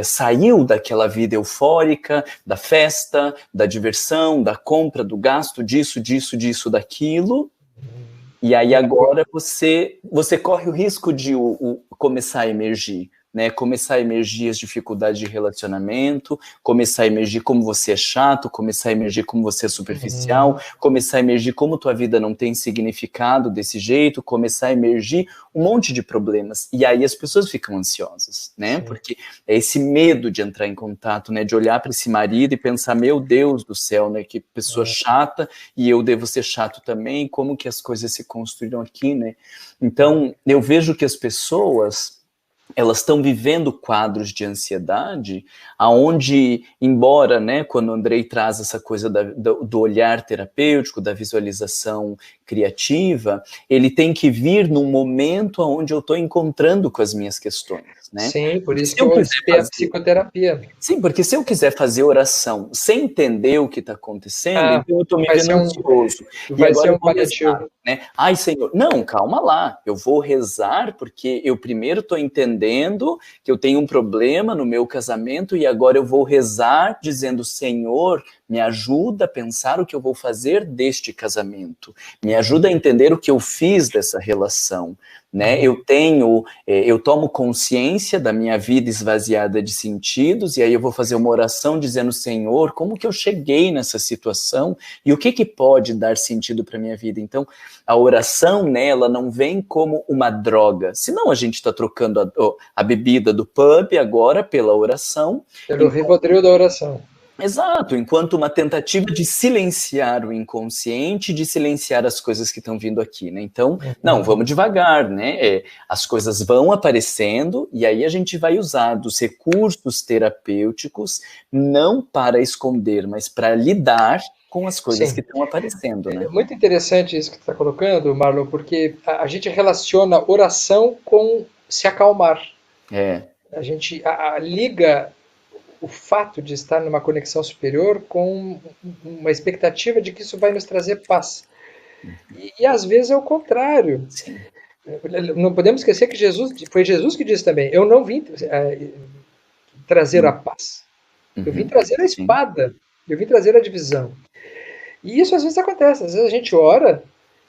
saiu daquela vida eufórica, da festa, da diversão, da compra, do gasto, disso, daquilo, e aí agora você corre o risco de começar a emergir, né, começar a emergir as dificuldades de relacionamento, começar a emergir como você é chato, começar a emergir como você é superficial, começar a emergir como tua vida não tem significado desse jeito, começar a emergir um monte de problemas. E aí as pessoas ficam ansiosas, né? Sim. Porque é esse medo de entrar em contato, né? De olhar para esse marido e pensar, meu Deus do céu, né? Que pessoa chata, e eu devo ser chato também, como que as coisas se construíram aqui, né? Então, eu vejo que as pessoas, elas estão vivendo quadros de ansiedade, aonde, embora, né, quando o Andrei traz essa coisa do olhar terapêutico, da visualização criativa, ele tem que vir num momento onde eu estou encontrando com as minhas questões, né? Sim, por isso que eu citei a psicoterapia. Sim, porque se eu quiser fazer oração sem entender o que está acontecendo, então eu estou me vendo ansioso. E agora eu vou rezar, né? Ai, Senhor, não, calma lá, eu vou rezar porque eu primeiro estou entendendo que eu tenho um problema no meu casamento e agora eu vou rezar dizendo, Senhor, me ajuda a pensar o que eu vou fazer deste casamento, me ajuda a entender o que eu fiz dessa relação, né? Eu tomo consciência da minha vida esvaziada de sentidos e aí eu vou fazer uma oração dizendo, Senhor, como que eu cheguei nessa situação e o que pode dar sentido para minha vida? Então, a oração, né, ela não vem como uma droga, senão a gente está trocando a bebida do pub agora pela oração. Pelo Rivotril da oração. Exato, enquanto uma tentativa de silenciar o inconsciente, de silenciar as coisas que estão vindo aqui, né? Então, não, vamos devagar, né? As coisas vão aparecendo e aí a gente vai usar dos recursos terapêuticos não para esconder, mas para lidar com as coisas que estão aparecendo, né? É muito interessante isso que tu está colocando, Marlon, porque a gente relaciona oração com se acalmar. A gente liga o fato de estar numa conexão superior com uma expectativa de que isso vai nos trazer paz. E às vezes é o contrário. Sim. Não podemos esquecer que foi Jesus que disse também, eu não vim trazer a paz. Eu vim trazer a espada. Eu vim trazer a divisão. E isso às vezes acontece. Às vezes a gente ora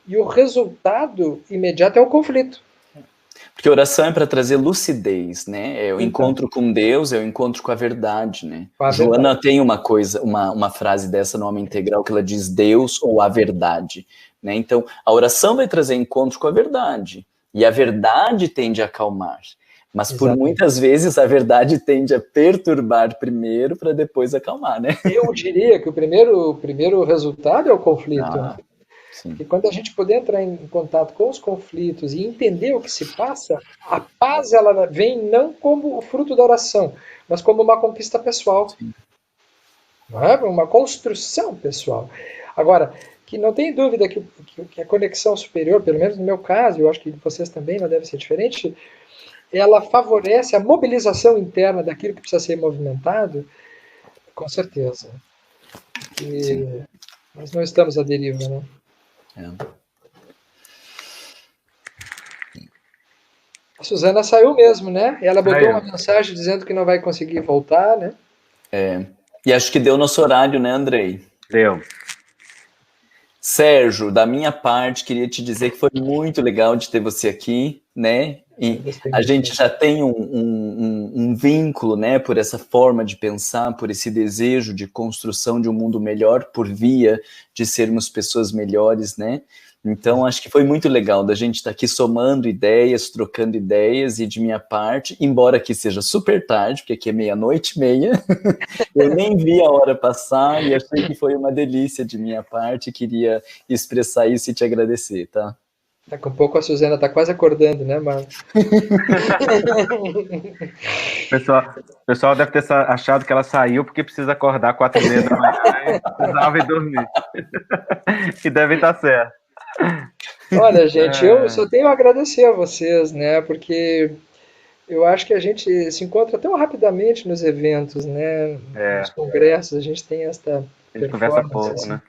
e o resultado imediato é o conflito. Porque oração é para trazer lucidez, né? É o encontro com Deus, é o encontro com a verdade, né? Joana tem uma frase dessa no Homem Integral que ela diz Deus ou a verdade, né? Então, a oração vai trazer encontro com a verdade. E a verdade tende a acalmar. Mas por muitas vezes a verdade tende a perturbar primeiro para depois acalmar, né? Eu diria que o primeiro resultado é o conflito. Sim. E quando a gente puder entrar em contato com os conflitos e entender o que se passa, a paz ela vem não como o fruto da oração, mas como uma conquista pessoal. Não é? Uma construção pessoal. Agora, que não tem dúvida que a conexão superior, pelo menos no meu caso, eu acho que vocês também não deve ser diferente, ela favorece a mobilização interna daquilo que precisa ser movimentado, com certeza. E nós não estamos à deriva, né? A Suzana saiu mesmo, né? Ela botou uma mensagem dizendo que não vai conseguir voltar, né? E acho que deu nosso horário, né, Andrei? Deu. Sérgio, da minha parte, queria te dizer que foi muito legal de ter você aqui, né? E a gente já tem um vínculo, né, por essa forma de pensar, por esse desejo de construção de um mundo melhor, por via de sermos pessoas melhores, né? Então, acho que foi muito legal da gente estar aqui somando ideias, trocando ideias, e de minha parte, embora aqui seja super tarde, porque aqui é 00:30, eu nem vi a hora passar e achei que foi uma delícia de minha parte, queria expressar isso e te agradecer, tá? Daqui a pouco a Suzana está quase acordando, né, Marcos? O pessoal deve ter achado que ela saiu porque precisa acordar 4:30 da manhã e precisava ir dormir. E deve estar certo. Olha, gente, eu só tenho a agradecer a vocês, né? Porque eu acho que a gente se encontra tão rapidamente nos eventos, né? Nos congressos, a gente tem esta performance assim, né?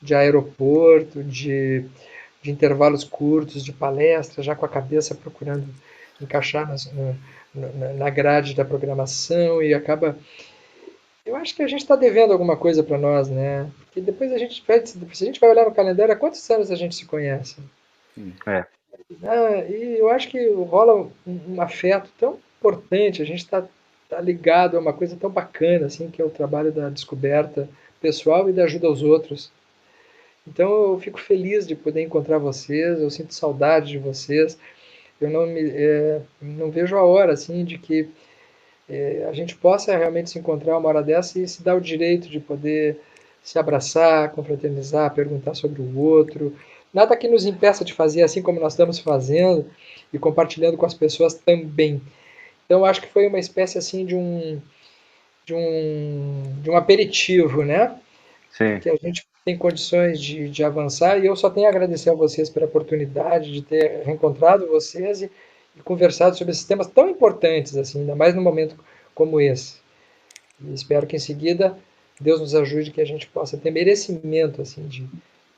De aeroporto, de intervalos curtos, de palestra, já com a cabeça procurando encaixar na grade da programação e acaba... Eu acho que a gente está devendo alguma coisa para nós, né? Porque depois se a gente vai olhar no calendário, há quantos anos a gente se conhece? E eu acho que rola um afeto tão importante, a gente está ligado a uma coisa tão bacana, assim, que é o trabalho da descoberta pessoal e da ajuda aos outros. Então eu fico feliz de poder encontrar vocês, eu sinto saudade de vocês, eu não vejo a hora, assim, de que a gente possa realmente se encontrar uma hora dessa e se dar o direito de poder se abraçar, confraternizar, perguntar sobre o outro. Nada que nos impeça de fazer assim como nós estamos fazendo e compartilhando com as pessoas também. Então, acho que foi uma espécie assim de um aperitivo, né? Sim. Que a gente tem condições de avançar e eu só tenho a agradecer a vocês pela oportunidade de ter reencontrado vocês e conversado sobre esses temas tão importantes, assim, ainda mais num momento como esse. E espero que em seguida Deus nos ajude, que a gente possa ter merecimento, assim, de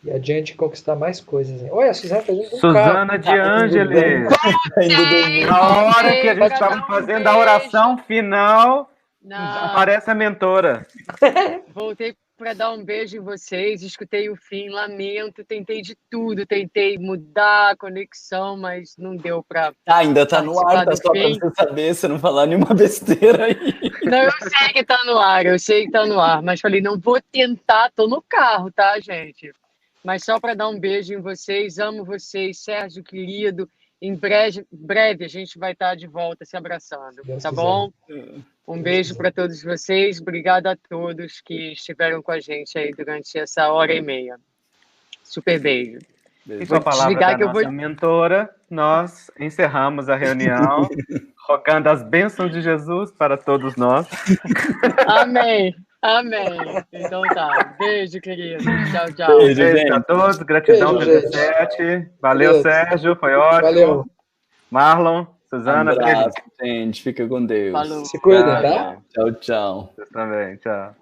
ir adiante e conquistar mais coisas. Hein? Olha, a Suzana tá junto com Suzana de Ângeles. Na hora que a gente estava fazendo a oração final, aparece a mentora. Voltei para dar um beijo em vocês, escutei o fim, lamento, tentei de tudo, tentei mudar a conexão, mas não deu para... ainda tá no ar, tá só para você saber, você não falar nenhuma besteira aí. Não, eu sei que tá no ar, mas falei, não vou tentar, tô no carro, tá, gente? Mas só para dar um beijo em vocês, amo vocês, Sérgio, querido, em breve a gente vai estar de volta se abraçando, tá bom? Um beijo para todos vocês, obrigada a todos que estiveram com a gente aí durante essa 1h30. Super beijo. E com a palavra da nossa mentora, nós encerramos a reunião, rogando as bênçãos de Jesus para todos nós. Amém. Então tá. Beijo, querido. Tchau, tchau. Beijo a todos. Gratidão, TVSET. Valeu, Sérgio. Foi ótimo. Valeu. Marlon, Suzana. Um abraço, gente. Fica com Deus. Falou. Se cuida, tá? Tchau, tchau. Você também. Tchau.